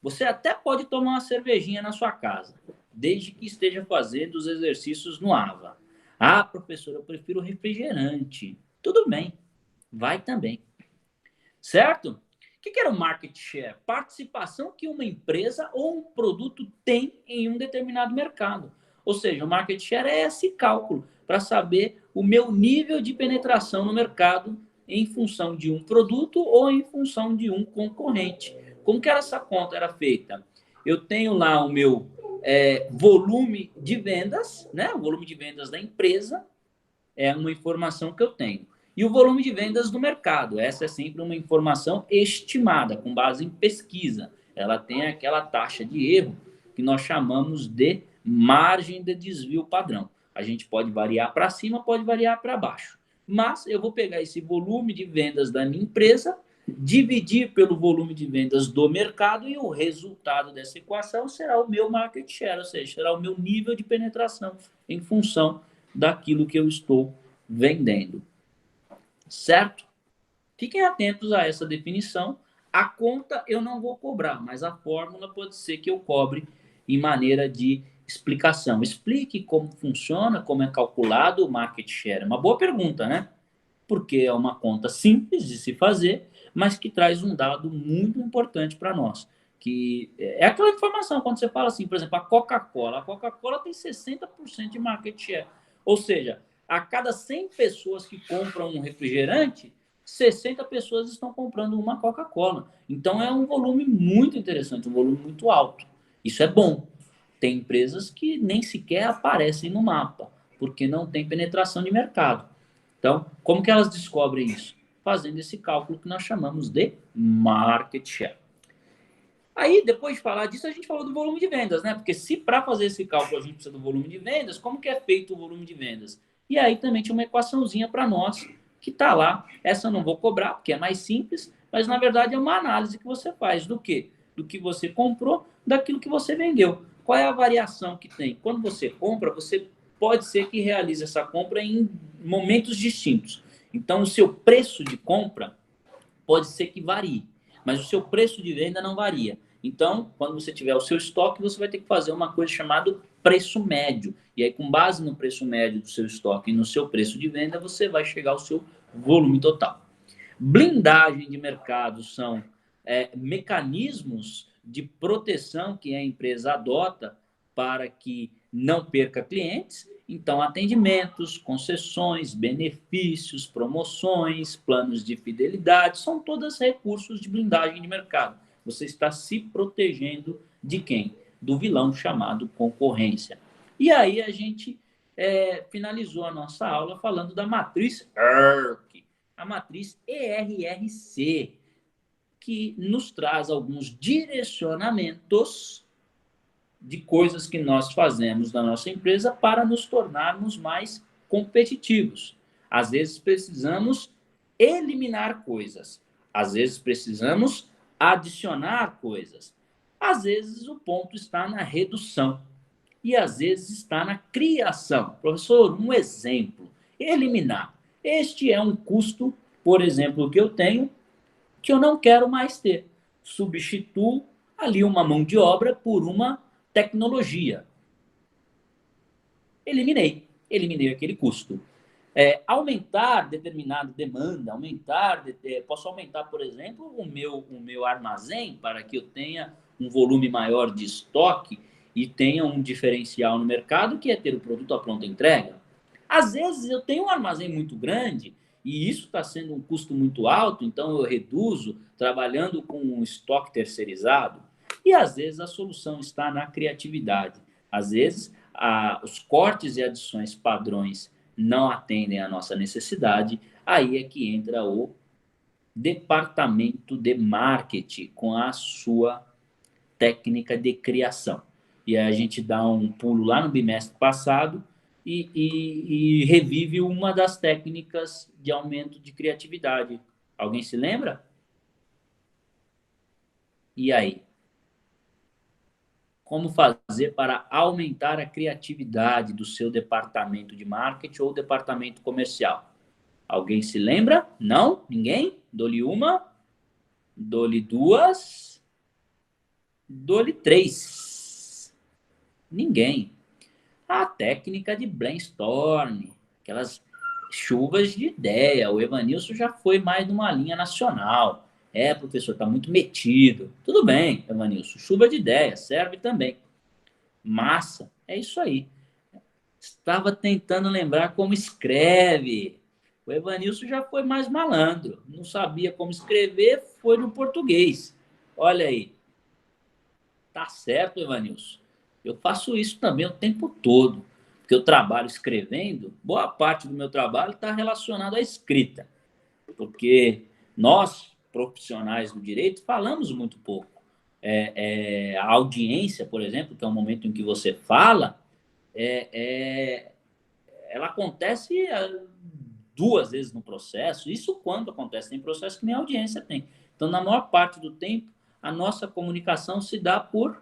Você até pode tomar uma cervejinha na sua casa, desde que esteja fazendo os exercícios no AVA. Ah, professor, eu prefiro refrigerante. Tudo bem, vai também. Certo? O que era o market share? Participação que uma empresa ou um produto tem em um determinado mercado. Ou seja, o market share é esse cálculo para saber o meu nível de penetração no mercado em função de um produto ou em função de um concorrente. Como que essa conta era feita? Eu tenho lá o meu volume de vendas, né? O volume de vendas da empresa é uma informação que eu tenho. E o volume de vendas do mercado, essa é sempre uma informação estimada, com base em pesquisa. Ela tem aquela taxa de erro que nós chamamos de margem de desvio padrão. A gente pode variar para cima, pode variar para baixo. Mas eu vou pegar esse volume de vendas da minha empresa, dividir pelo volume de vendas do mercado e o resultado dessa equação será o meu market share, ou seja, será o meu nível de penetração em função daquilo que eu estou vendendo. Certo? Fiquem atentos a essa definição. A conta eu não vou cobrar, mas a fórmula pode ser que eu cobre em maneira de explicação. Explique como funciona, como é calculado o market share. É uma boa pergunta, né? Porque é uma conta simples de se fazer, mas que traz um dado muito importante para nós. Que é aquela informação, quando você fala assim, por exemplo, a Coca-Cola tem 60% de market share. Ou seja, a cada 100 pessoas que compram um refrigerante, 60 pessoas estão comprando uma Coca-Cola. Então é um volume muito interessante, um volume muito alto. Isso é bom. Tem empresas que nem sequer aparecem no mapa, porque não tem penetração de mercado. Então, como que elas descobrem isso? Fazendo esse cálculo que nós chamamos de market share. Aí, depois de falar disso, a gente falou do volume de vendas, né? Porque se para fazer esse cálculo a gente precisa do volume de vendas, como que é feito o volume de vendas? E aí também tinha uma equaçãozinha para nós, que está lá. Essa eu não vou cobrar, porque é mais simples, mas na verdade é uma análise que você faz do quê? Do que você comprou, daquilo que você vendeu. Qual é a variação que tem? Quando você compra, você pode ser que realize essa compra em momentos distintos. Então, o seu preço de compra pode ser que varie, mas o seu preço de venda não varia. Então, quando você tiver o seu estoque, você vai ter que fazer uma coisa chamada preço médio. E aí, com base no preço médio do seu estoque e no seu preço de venda, você vai chegar ao seu volume total. Blindagem de mercado são mecanismos de proteção que a empresa adota para que não perca clientes. Então, atendimentos, concessões, benefícios, promoções, planos de fidelidade, são todos recursos de blindagem de mercado. Você está se protegendo de quem? Do vilão chamado concorrência. E aí a gente finalizou a nossa aula falando da matriz ERC, a matriz ERRC, que nos traz alguns direcionamentos de coisas que nós fazemos na nossa empresa para nos tornarmos mais competitivos. Às vezes precisamos eliminar coisas, às vezes precisamos adicionar coisas, às vezes o ponto está na redução e às vezes está na criação. Professor, um exemplo: eliminar. Este é um custo, por exemplo, que eu tenho, que eu não quero mais ter. Substituo ali uma mão de obra por uma tecnologia. Eliminei aquele custo. Aumentar determinada demanda, posso aumentar, por exemplo, o meu armazém para que eu tenha um volume maior de estoque e tenha um diferencial no mercado, que é ter o produto à pronta entrega. Às vezes eu tenho um armazém muito grande e isso está sendo um custo muito alto, então eu reduzo trabalhando com um estoque terceirizado. E às vezes a solução está na criatividade. Às vezes os cortes e adições padrões não atendem à nossa necessidade, aí é que entra o departamento de marketing com a sua técnica de criação. E aí a gente dá um pulo lá no bimestre passado e revive uma das técnicas de aumento de criatividade. Alguém se lembra? E aí? Como fazer para aumentar a criatividade do seu departamento de marketing ou departamento comercial? Alguém se lembra? Não? Ninguém? Dou-lhe uma, dou-lhe duas, dou-lhe três. Ninguém. A técnica de brainstorm, aquelas chuvas de ideia. O Evanilson já foi mais numa linha nacional. Professor, está muito metido. Tudo bem, Evanilson, chuva de ideia, serve também. Massa, é isso aí. Estava tentando lembrar como escreve. O Evanilson já foi mais malandro. Não sabia como escrever, foi no português. Olha aí. Tá certo, Evanilson. Eu faço isso também o tempo todo. Porque eu trabalho escrevendo, boa parte do meu trabalho está relacionado à escrita. Porque nós, profissionais do direito, falamos muito pouco. A audiência, por exemplo, que é o momento em que você fala, ela acontece 2 vezes no processo. Isso quando acontece, tem processo que nem audiência tem. Então, na maior parte do tempo, a nossa comunicação se dá por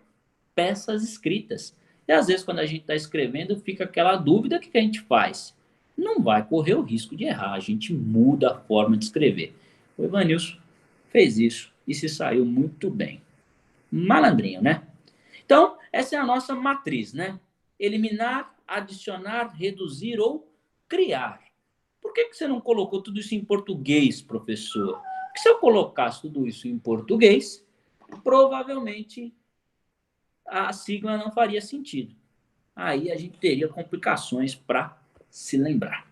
peças escritas. E às vezes, quando a gente está escrevendo, fica aquela dúvida: o que a gente faz? Não vai correr o risco de errar, a gente muda a forma de escrever. O Evanilson fez isso e se saiu muito bem. Malandrinho, né? Então, essa é a nossa matriz, né? Eliminar, adicionar, reduzir ou criar. Por que você não colocou tudo isso em português, professor? Porque se eu colocasse tudo isso em português, provavelmente a sigla não faria sentido. Aí a gente teria complicações para se lembrar.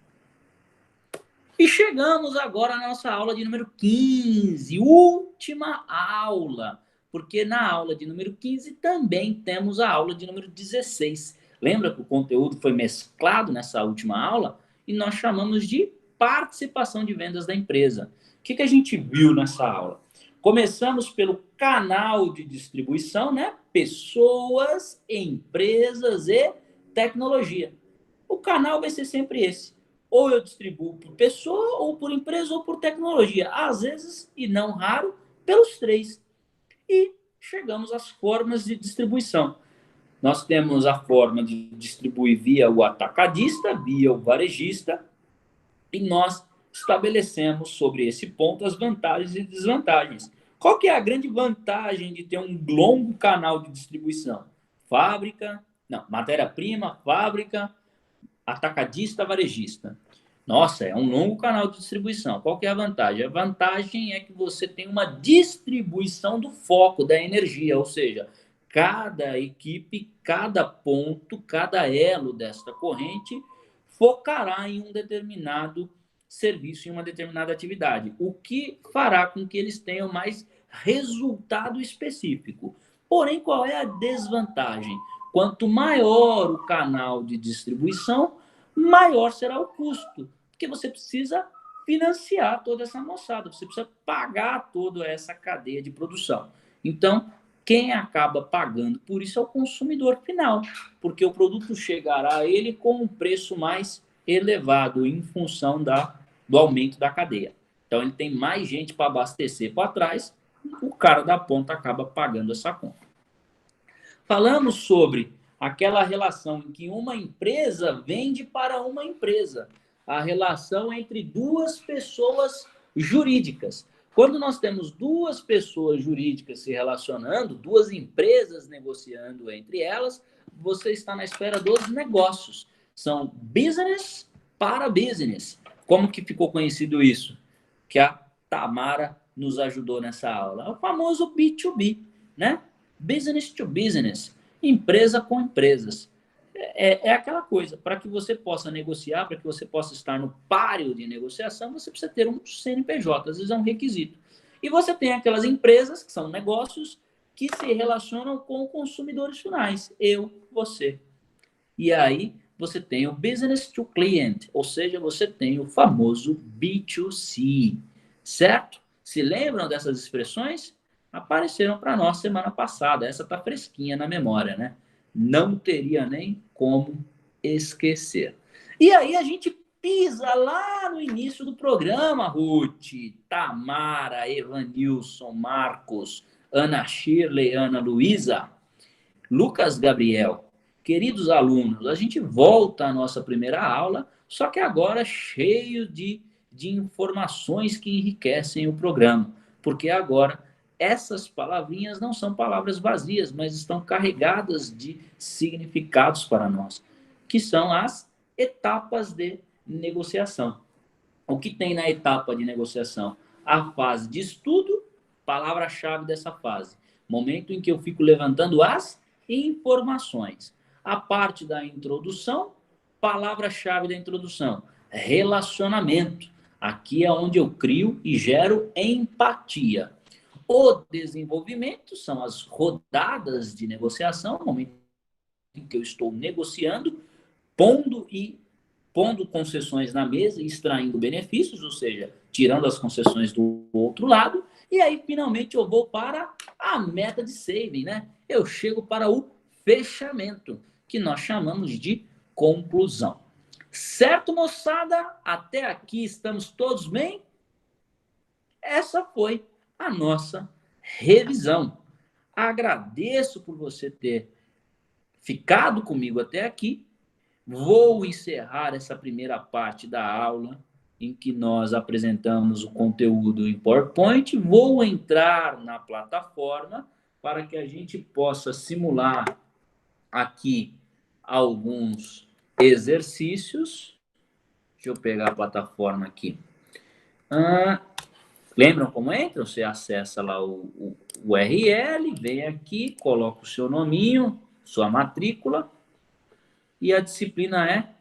E chegamos agora à nossa aula de número 15, última aula, porque na aula de número 15 também temos a aula de número 16. Lembra que o conteúdo foi mesclado nessa última aula e nós chamamos de participação de vendas da empresa. O que a gente viu nessa aula? Começamos pelo canal de distribuição, né? Pessoas, empresas e tecnologia. O canal vai ser sempre esse. Ou eu distribuo por pessoa, ou por empresa, ou por tecnologia. Às vezes, e não raro, pelos 3. E chegamos às formas de distribuição. Nós temos a forma de distribuir via o atacadista, via o varejista, e nós estabelecemos sobre esse ponto as vantagens e desvantagens. Qual que é a grande vantagem de ter um longo canal de distribuição? Matéria-prima, fábrica, atacadista, varejista. Nossa, é um longo canal de distribuição. Qual que é a vantagem? A vantagem é que você tem uma distribuição do foco da energia, ou seja, cada equipe, cada ponto, cada elo desta corrente focará em um determinado serviço, em uma determinada atividade, o que fará com que eles tenham mais resultado específico. Porém, qual é a desvantagem? Quanto maior o canal de distribuição, maior será o custo, porque você precisa financiar toda essa moçada, você precisa pagar toda essa cadeia de produção. Então, quem acaba pagando por isso é o consumidor final, porque o produto chegará a ele com um preço mais elevado em função do aumento da cadeia. Então, ele tem mais gente para abastecer para trás, o cara da ponta acaba pagando essa conta. Falamos sobre aquela relação em que uma empresa vende para uma empresa, a relação entre duas pessoas jurídicas. Quando nós temos duas pessoas jurídicas se relacionando, duas empresas negociando entre elas, você está na esfera dos negócios. São business para business. Como que ficou conhecido isso? Que a Tamara nos ajudou nessa aula. É o famoso B2B, né? Business to business, empresa com empresas. É aquela coisa, para que você possa negociar, para que você possa estar no páreo de negociação, você precisa ter um CNPJ, às vezes é um requisito. E você tem aquelas empresas, que são negócios, que se relacionam com consumidores finais, eu, você. E aí você tem o business to client, ou seja, você tem o famoso B2C, certo? Se lembram dessas expressões? Apareceram para nós semana passada. Essa está fresquinha na memória, né? Não teria nem como esquecer. E aí a gente pisa lá no início do programa, Ruth, Tamara, Evanilson, Marcos, Ana Shirley, Ana Luísa, Lucas Gabriel. Queridos alunos, a gente volta à nossa primeira aula, só que agora cheio de informações que enriquecem o programa, porque agora essas palavrinhas não são palavras vazias, mas estão carregadas de significados para nós, que são as etapas de negociação. O que tem na etapa de negociação? A fase de estudo, palavra-chave dessa fase. Momento em que eu fico levantando as informações. A parte da introdução, palavra-chave da introdução, relacionamento. Aqui é onde eu crio e gero empatia. O desenvolvimento são as rodadas de negociação, no momento em que eu estou negociando, pondo concessões na mesa e extraindo benefícios, ou seja, tirando as concessões do outro lado, e aí finalmente eu vou para a meta de saving, né? Eu chego para o fechamento, que nós chamamos de conclusão. Certo, moçada? Até aqui estamos todos bem? Essa foi a nossa revisão. Agradeço por você ter ficado comigo até aqui. Vou encerrar essa primeira parte da aula em que nós apresentamos o conteúdo em PowerPoint. Vou entrar na plataforma para que a gente possa simular aqui alguns exercícios. Deixa eu pegar a plataforma aqui. Lembram como entra? Você acessa lá o URL, vem aqui, coloca o seu nominho, sua matrícula, e a disciplina é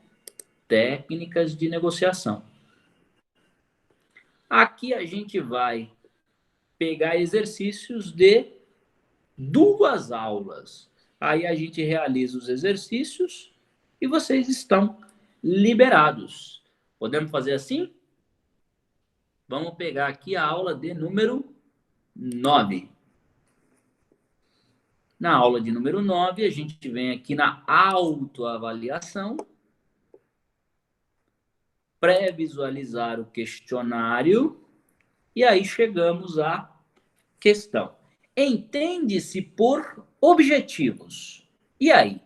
Técnicas de Negociação. Aqui a gente vai pegar exercícios de 2 aulas. Aí a gente realiza os exercícios e vocês estão liberados. Podemos fazer assim? Vamos pegar aqui a aula de número 9. Na aula de número 9, a gente vem aqui na autoavaliação, pré-visualizar o questionário, e aí chegamos à questão. Entende-se por objetivos. E aí?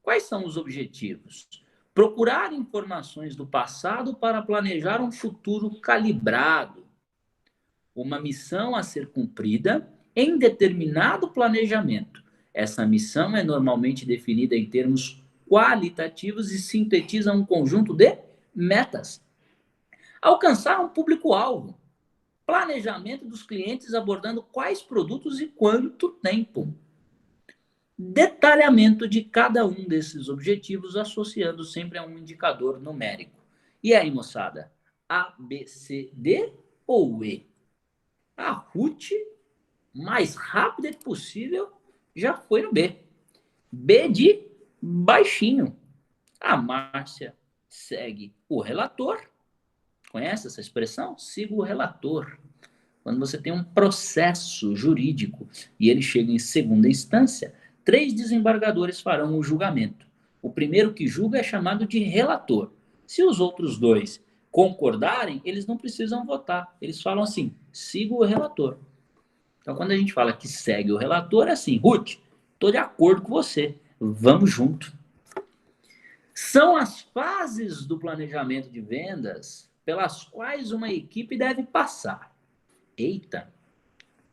Quais são os objetivos? Procurar informações do passado para planejar um futuro calibrado. Uma missão a ser cumprida em determinado planejamento. Essa missão é normalmente definida em termos qualitativos e sintetiza um conjunto de metas. Alcançar um público-alvo. Planejamento dos clientes abordando quais produtos e quanto tempo. Detalhamento de cada um desses objetivos, associando sempre a um indicador numérico. E aí, moçada? A, B, C, D ou E? A Ruth, mais rápida que possível, já foi no B. B de baixinho. A Márcia segue o relator. Conhece essa expressão? Siga o relator. Quando você tem um processo jurídico e ele chega em segunda instância, 3 desembargadores farão o julgamento. O primeiro que julga é chamado de relator. Se os outros 2 concordarem, eles não precisam votar. Eles falam assim, siga o relator. Então, quando a gente fala que segue o relator, é assim, Ruth, estou de acordo com você, vamos junto. São as fases do planejamento de vendas pelas quais uma equipe deve passar. Eita!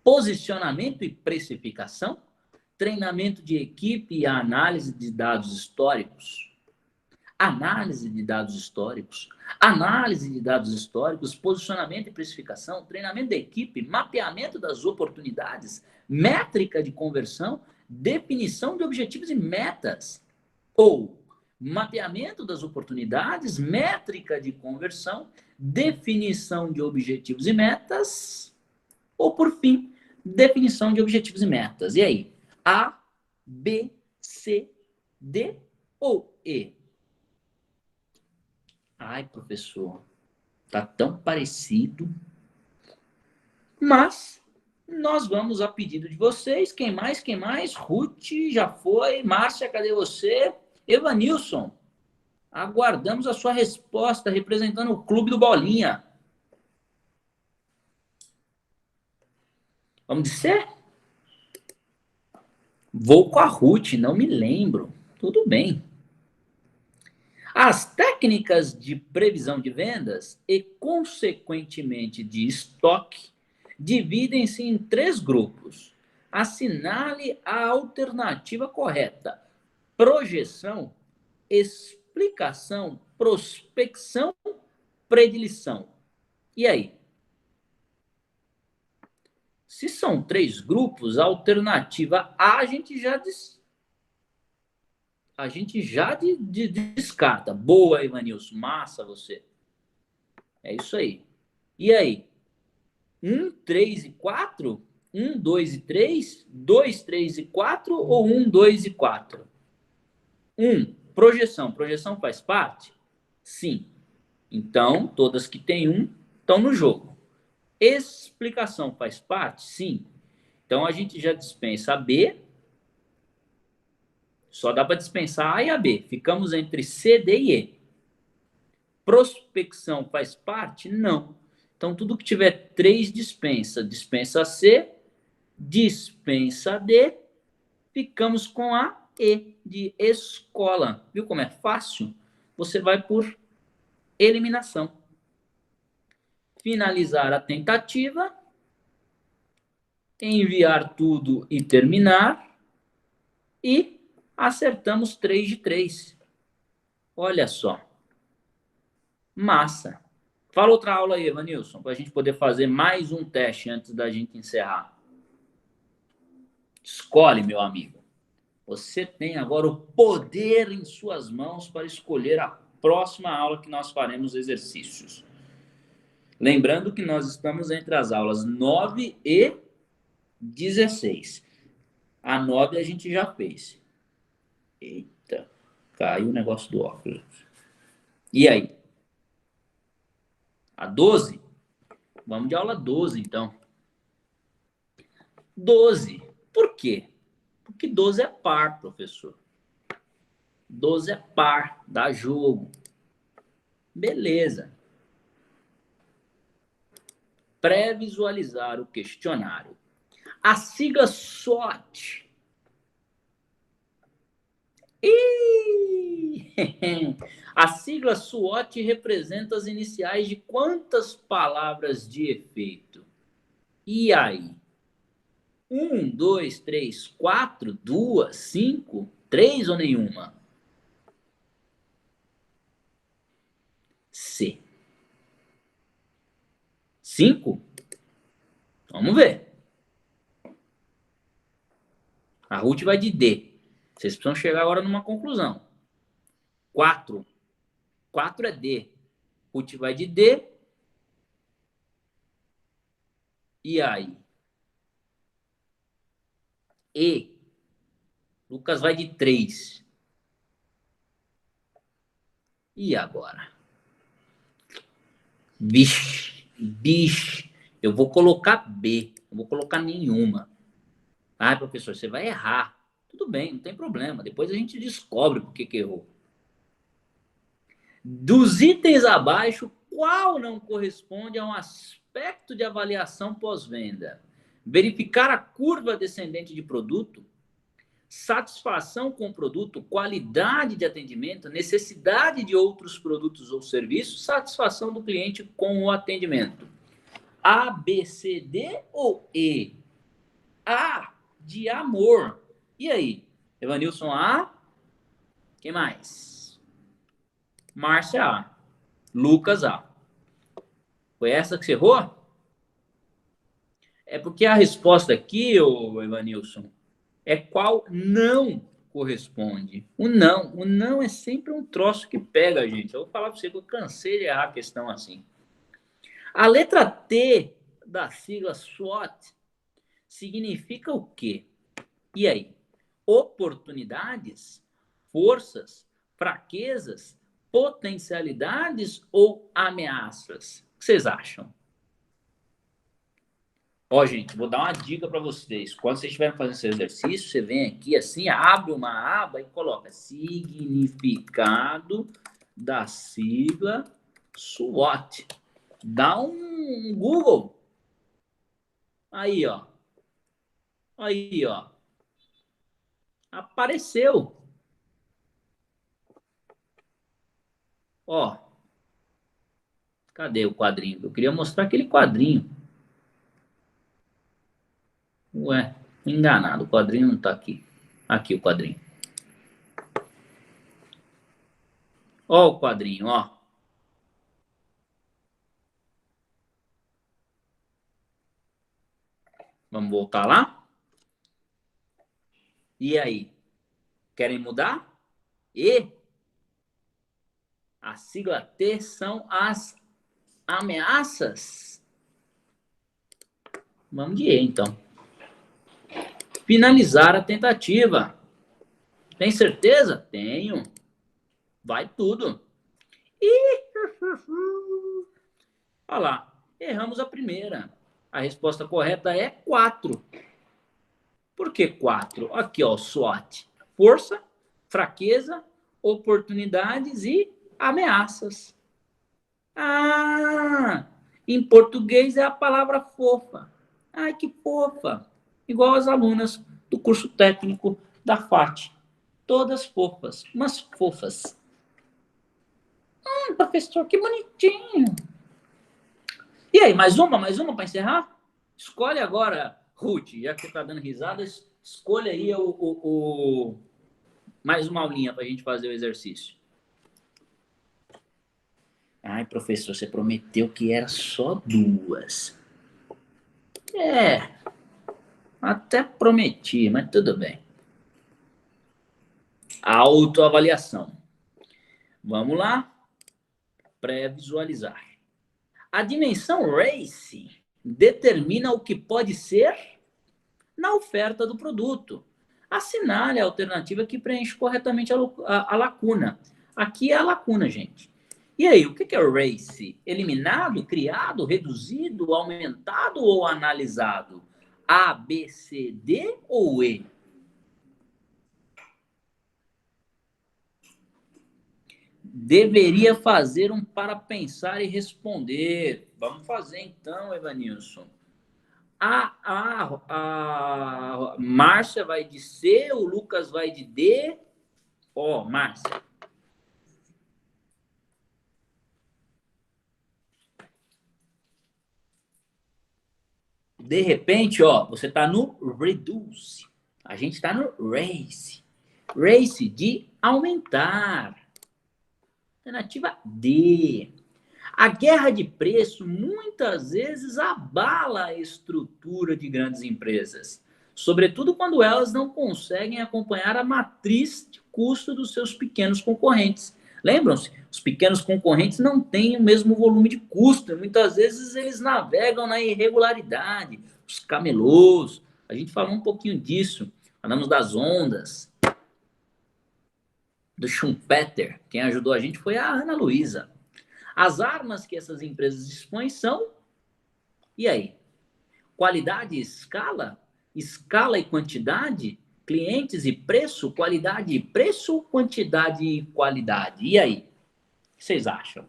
Posicionamento e precificação, treinamento de equipe e análise de dados históricos. Análise de dados históricos. Análise de dados históricos, posicionamento e precificação, treinamento da equipe, mapeamento das oportunidades, métrica de conversão, definição de objetivos e metas. Ou mapeamento das oportunidades, métrica de conversão, definição de objetivos e metas. Ou, por fim, definição de objetivos e metas. E aí? A, B, C, D ou E? Ai, professor, tá tão parecido. Mas nós vamos a pedido de vocês. Quem mais? Quem mais? Ruth, já foi. Márcia, cadê você? Evanilson, aguardamos a sua resposta representando o Clube do Bolinha. Vamos dizer? Vou com a Ruth, não me lembro. Tudo bem. As técnicas de previsão de vendas e, consequentemente, de estoque dividem-se em 3 grupos. Assinale a alternativa correta: projeção, explicação, prospecção, predileção. E aí? Se são 3 grupos, a alternativa A a gente já descarta. Boa, Ivanilson, massa você. É isso aí. E aí? 1, 3 e 4? 1, 2 e 3? 2, 3 e 4 ou 1, 2 e 4? 1, projeção. Projeção faz parte? Sim. Então, todas que têm 1 estão no jogo. Explicação faz parte? Sim. Então, a gente já dispensa a B. Só dá para dispensar A e a B. Ficamos entre C, D e E. Prospecção faz parte? Não. Então, tudo que tiver 3 dispensa. Dispensa C, dispensa D, ficamos com a E de escola. Viu como é fácil? Você vai por eliminação. Finalizar a tentativa, enviar tudo e terminar, e acertamos 3 de 3. Olha só. Massa. Fala outra aula aí, Evanilson, para a gente poder fazer mais um teste antes da gente encerrar. Escolhe, meu amigo. Você tem agora o poder em suas mãos para escolher a próxima aula que nós faremos exercícios. Lembrando que nós estamos entre as aulas 9 e 16. A 9 a gente já fez. Eita, caiu o negócio do óculos. E aí? A 12? Vamos de aula 12, então. 12. Por quê? Porque 12 é par, professor. 12 é par, dá jogo. Beleza. Pré-visualizar o questionário. A sigla SWOT. A sigla SWOT representa as iniciais de quantas palavras de efeito? E aí? 1, 2, 3, 4, 2, 5, 3 ou nenhuma? C. 5? Vamos ver. A Ruth vai de D. Vocês precisam chegar agora numa conclusão. 4. 4 é D. Ruth vai de D. E aí? E. Lucas vai de 3. E agora? Bicho. Eu vou colocar B. Não vou colocar nenhuma. Ah, professor, você vai errar. Tudo bem, não tem problema. Depois a gente descobre por que errou. Dos itens abaixo, qual não corresponde a um aspecto de avaliação pós-venda? Verificar a curva descendente de produto, satisfação com o produto, qualidade de atendimento, necessidade de outros produtos ou serviços, satisfação do cliente com o atendimento. A, B, C, D ou E? A de amor. E aí? Evanilson A. Quem mais? Márcia A. Lucas A. Foi essa que você errou? É porque a resposta aqui, ô Evanilson, é qual não corresponde. O não é sempre um troço que pega a gente. Eu vou falar para você que eu cansei de errar a questão assim. A letra T da sigla SWOT significa o quê? E aí? Oportunidades, forças, fraquezas, potencialidades ou ameaças? O que vocês acham? Ó, gente, vou dar uma dica para vocês. Quando vocês estiverem fazendo esse exercício, você vem aqui assim, abre uma aba e coloca significado da sigla SWOT. Dá um Google. Aí, ó. Aí, ó. Apareceu. Ó. Cadê o quadrinho? Eu queria mostrar aquele quadrinho. Ué, enganado. O quadrinho não tá aqui. Aqui o quadrinho. Ó o quadrinho, ó. Vamos voltar lá? E aí? Querem mudar? E a sigla T são as ameaças. Vamos de E, então. Finalizar a tentativa. Tem certeza? Tenho. Vai tudo. Olha lá. Erramos a primeira. A resposta correta é 4. Por que 4? Aqui, ó, SWOT. Força, fraqueza, oportunidades e ameaças. Ah, em português é a palavra fofa. Ai, que fofa. Igual as alunas do curso técnico da FAT. Todas fofas, umas fofas. Professor, que bonitinho. E aí, mais uma para encerrar? Escolhe agora, Ruth, já que você está dando risadas, escolha aí mais uma aulinha para a gente fazer o exercício. Ai, professor, você prometeu que era só 2. É, até prometi, mas tudo bem. Autoavaliação. Vamos lá? Pré-visualizar. A dimensão RACE determina o que pode ser na oferta do produto. Assinale a alternativa que preenche corretamente a lacuna. Aqui é a lacuna, gente. E aí, o que é o RACE? Eliminado, criado, reduzido, aumentado ou analisado? A, B, C, D ou E? Deveria fazer um para pensar e responder. Vamos fazer então, Evanilson. A Márcia vai de C, o Lucas vai de D Ó, Márcia. De repente, ó, você está no reduce. A gente está no raise. Raise de aumentar. Alternativa D. A guerra de preço muitas vezes abala a estrutura de grandes empresas, sobretudo quando elas não conseguem acompanhar a matriz de custo dos seus pequenos concorrentes. Lembram-se? Os pequenos concorrentes não têm o mesmo volume de custo, e muitas vezes eles navegam na irregularidade, os camelôs. A gente falou um pouquinho disso, falamos das ondas, do Schumpeter. Quem ajudou a gente foi a Ana Luísa. As armas que essas empresas dispõem são, e aí? Qualidade e escala? Escala e quantidade? Clientes e preço? Qualidade e preço? Quantidade e qualidade? E aí? O que vocês acham? O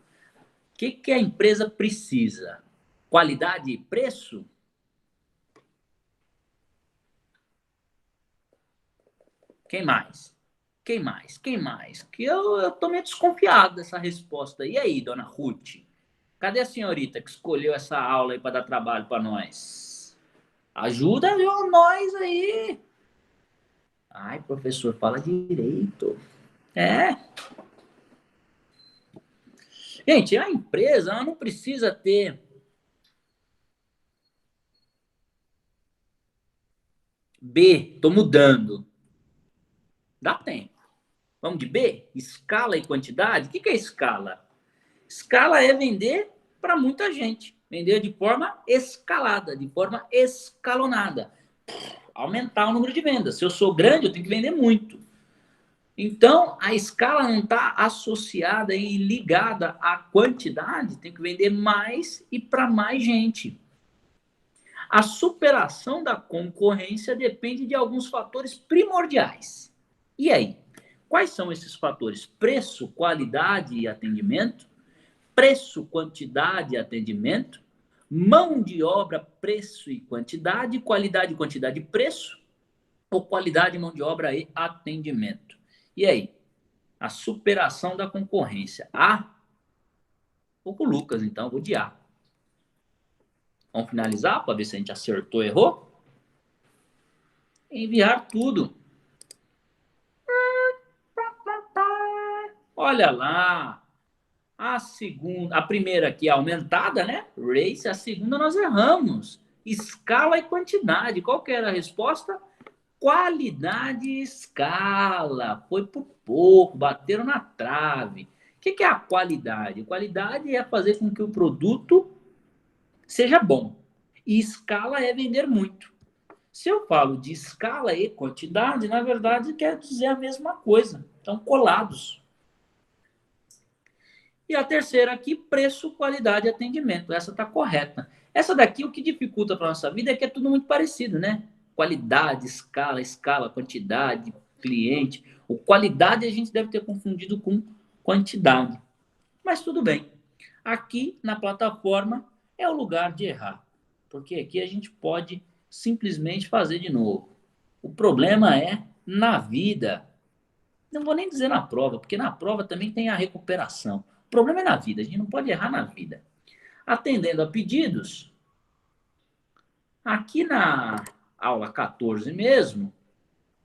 que a empresa precisa? Qualidade e preço? Quem mais? Quem mais? Quem mais? Que eu tô meio desconfiado dessa resposta. E aí, dona Ruth? Cadê a senhorita que escolheu essa aula aí para dar trabalho para nós? Ajuda nós aí. Ai, professor, fala direito. É. Gente, a empresa ela não precisa ter B, tô mudando. Dá tempo. Vamos de B? Escala e quantidade? O que é escala? Escala é vender para muita gente. Vender de forma escalada, de forma escalonada. Aumentar o número de vendas. Se eu sou grande, eu tenho que vender muito. Então, a escala não está associada e ligada à quantidade, tem que vender mais e para mais gente. A superação da concorrência depende de alguns fatores primordiais. E aí? Quais são esses fatores? Preço, qualidade e atendimento? Preço, quantidade e atendimento? Mão de obra, preço e quantidade? Qualidade, quantidade e preço? Ou qualidade, mão de obra e atendimento? E aí? A superação da concorrência. A? Vou com o Lucas, então, vou de A. Vamos finalizar para ver se a gente acertou ou errou? Enviar tudo. Olha lá. A segunda, a primeira aqui é aumentada, né? Race. A segunda nós erramos. Escala e quantidade. Qual que era a resposta? Qualidade e escala. Foi por pouco, bateram na trave. O que é a qualidade? Qualidade é fazer com que o produto seja bom. E escala é vender muito. Se eu falo de escala e quantidade, na verdade quer dizer a mesma coisa. Estão colados. E a terceira aqui, preço, qualidade e atendimento. Essa está correta. Essa daqui, o que dificulta para a nossa vida é que é tudo muito parecido, né? Qualidade, escala, escala, quantidade, cliente. O qualidade a gente deve ter confundido com quantidade. Mas tudo bem. Aqui na plataforma é o lugar de errar. Porque aqui a gente pode simplesmente fazer de novo. O problema é na vida. Não vou nem dizer na prova, porque na prova também tem a recuperação. O problema é na vida, a gente não pode errar na vida. Atendendo a pedidos, aqui na aula 14 mesmo,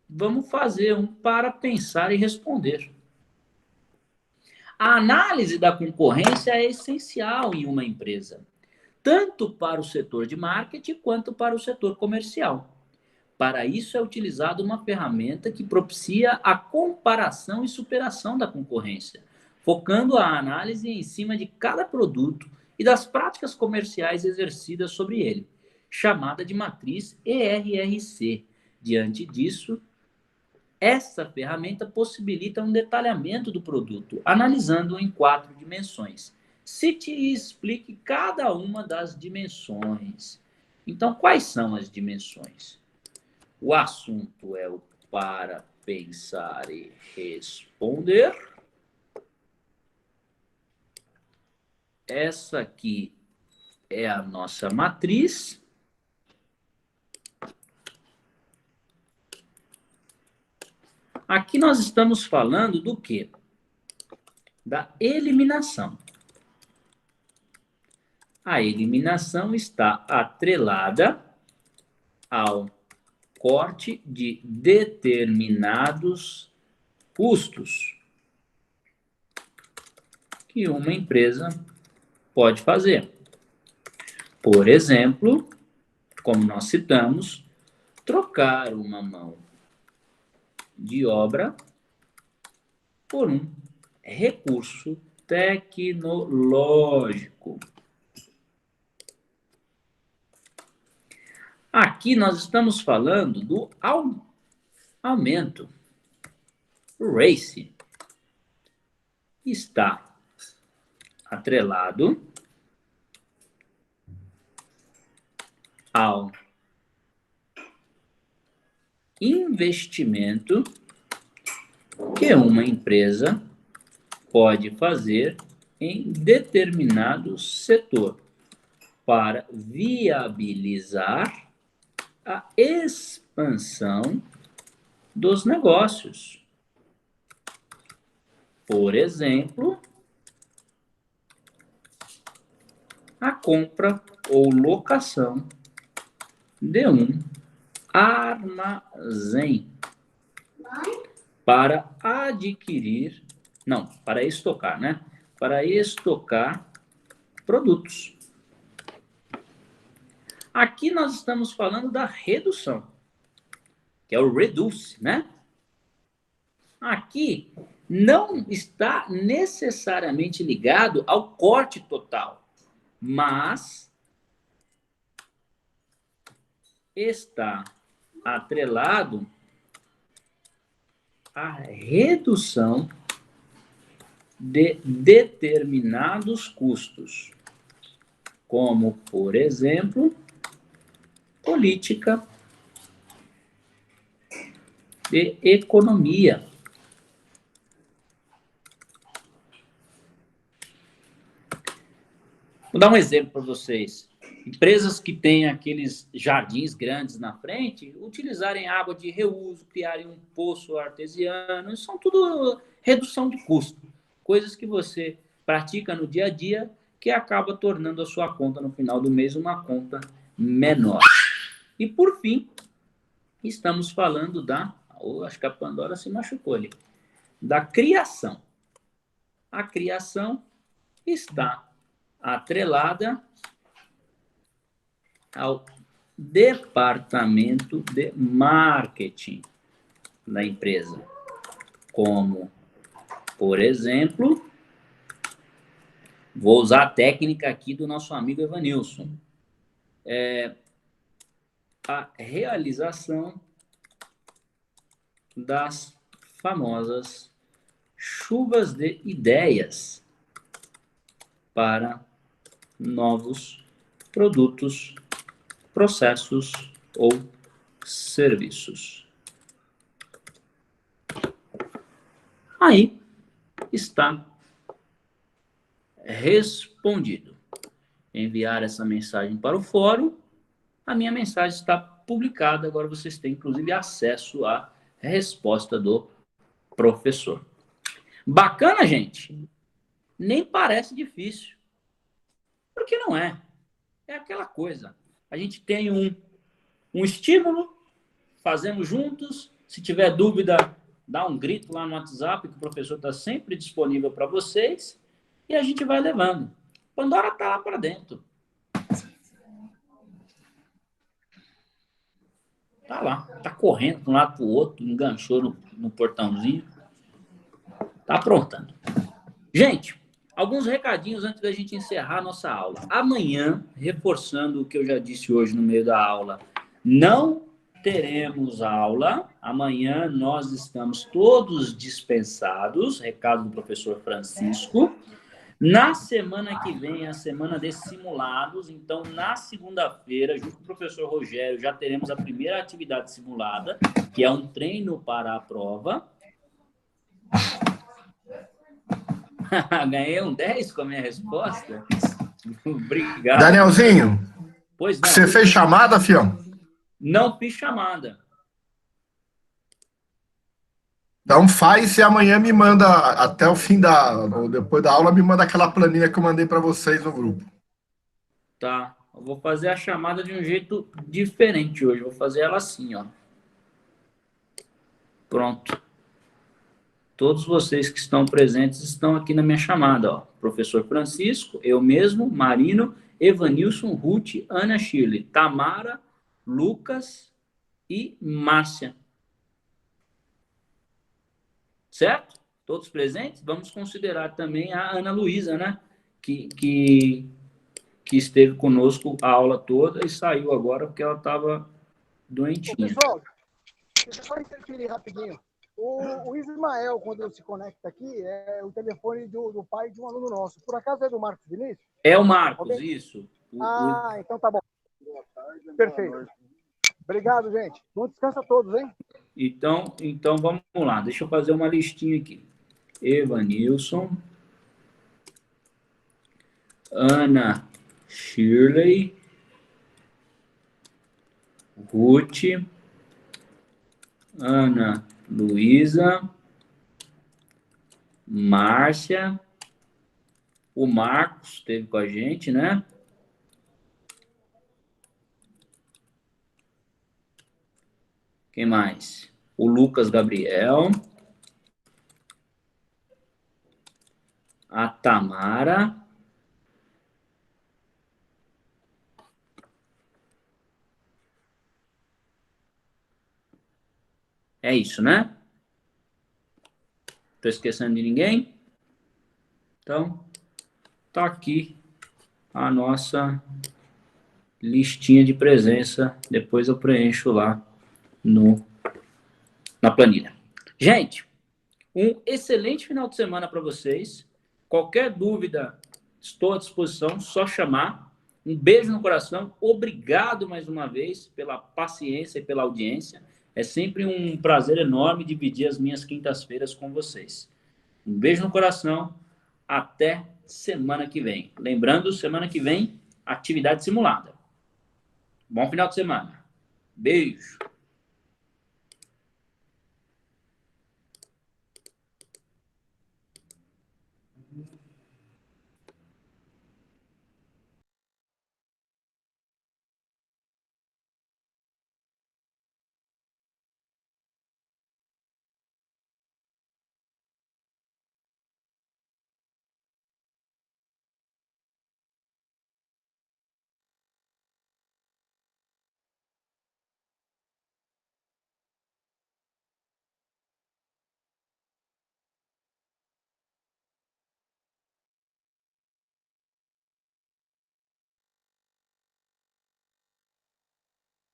vamos fazer um para pensar e responder. A análise da concorrência é essencial em uma empresa, tanto para o setor de marketing quanto para o setor comercial. Para isso é utilizada uma ferramenta que propicia a comparação e superação da concorrência, focando a análise em cima de cada produto e das práticas comerciais exercidas sobre ele, chamada de matriz ERRC. Diante disso, essa ferramenta possibilita um detalhamento do produto, analisando-o em 4 dimensões. Cite e explique cada uma das dimensões. Então, quais são as dimensões? O assunto é o para pensar e responder. Essa aqui é a nossa matriz. Aqui nós estamos falando do quê? Da eliminação. A eliminação está atrelada ao corte de determinados custos que uma empresa pode fazer. Por exemplo, como nós citamos, trocar uma mão de obra por um recurso tecnológico. Aqui nós estamos falando do aumento. O RACE está atrelado ao investimento que uma empresa pode fazer em determinado setor para viabilizar a expansão dos negócios. Por exemplo, a compra ou locação de um armazém para adquirir, não, para estocar, né? Para estocar produtos. Aqui nós estamos falando da redução, que é o reduce, né? Aqui não está necessariamente ligado ao corte total, mas está atrelado à redução de determinados custos, como, por exemplo, política de economia. Vou dar um exemplo para vocês. Empresas que têm aqueles jardins grandes na frente, utilizarem água de reuso, criarem um poço artesiano, isso são tudo redução de custo. Coisas que você pratica no dia a dia que acaba tornando a sua conta no final do mês uma conta menor. E por fim, estamos falando acho que a Pandora se machucou ali, da criação. A criação está atrelada ao departamento de marketing da empresa, como, por exemplo, vou usar a técnica aqui do nosso amigo Evanilson, a realização das famosas chuvas de ideias para novos produtos, processos ou serviços. Aí está respondido. Enviar essa mensagem para o fórum. A minha mensagem está publicada. Agora vocês têm, inclusive, acesso à resposta do professor. Bacana, gente? Nem parece difícil. Porque não é. É aquela coisa. A gente tem um estímulo, fazemos juntos. Se tiver dúvida, dá um grito lá no WhatsApp, que o professor está sempre disponível para vocês. E a gente vai levando. Pandora está lá para dentro. Está lá. Está correndo de um lado para o outro, enganchou no portãozinho. Está aprontando. Gente, alguns recadinhos antes da gente encerrar a nossa aula. Amanhã, reforçando o que eu já disse hoje no meio da aula, não teremos aula. Amanhã nós estamos todos dispensados. Recado do professor Francisco. Na semana que vem, a semana de simulados. Então, na segunda-feira, junto com o professor Rogério, já teremos a primeira atividade simulada, que é um treino para a prova. Ganhei um 10 com a minha resposta. Obrigado.
Danielzinho,
Pois não.
Você fez chamada, fião?
Não fiz chamada.
Então faz e amanhã me manda, até o fim ou depois da aula, me manda aquela planilha que eu mandei para vocês no grupo.
Tá. Eu vou fazer a chamada de um jeito diferente hoje. Vou fazer ela assim, ó. Pronto. Todos vocês que estão presentes estão aqui na minha chamada, ó. Professor Francisco, eu mesmo, Marino, Evanilson, Ruth, Ana Shirley, Tamara, Lucas e Márcia. Certo? Todos presentes? Vamos considerar também a Ana Luísa, né? Que esteve conosco a aula toda e saiu agora porque ela estava doentinha.
Pessoal, deixa eu só interferir rapidinho. O Ismael, quando se conecta aqui, é o telefone do pai de um aluno nosso. Por acaso é do Marcos Vinícius?
É o Marcos, isso.
Então tá bom. Perfeito. Obrigado, gente. Bom descanso a todos, hein?
Então vamos lá. Deixa eu fazer uma listinha aqui. Evanilson, Ana Shirley, Ruth, Ana Luísa, Márcia, o Marcos esteve com a gente, né? Quem mais? O Lucas Gabriel, a Tamara, é isso, né? Estou esquecendo de ninguém? Então, tá aqui a nossa listinha de presença. Depois eu preencho lá na planilha. Gente, um excelente final de semana para vocês. Qualquer dúvida, estou à disposição, só chamar. Um beijo no coração. Obrigado mais uma vez pela paciência e pela audiência. É sempre um prazer enorme dividir as minhas quintas-feiras com vocês. Um beijo no coração. Até semana que vem. Lembrando, semana que vem, atividade simulada. Bom final de semana. Beijo.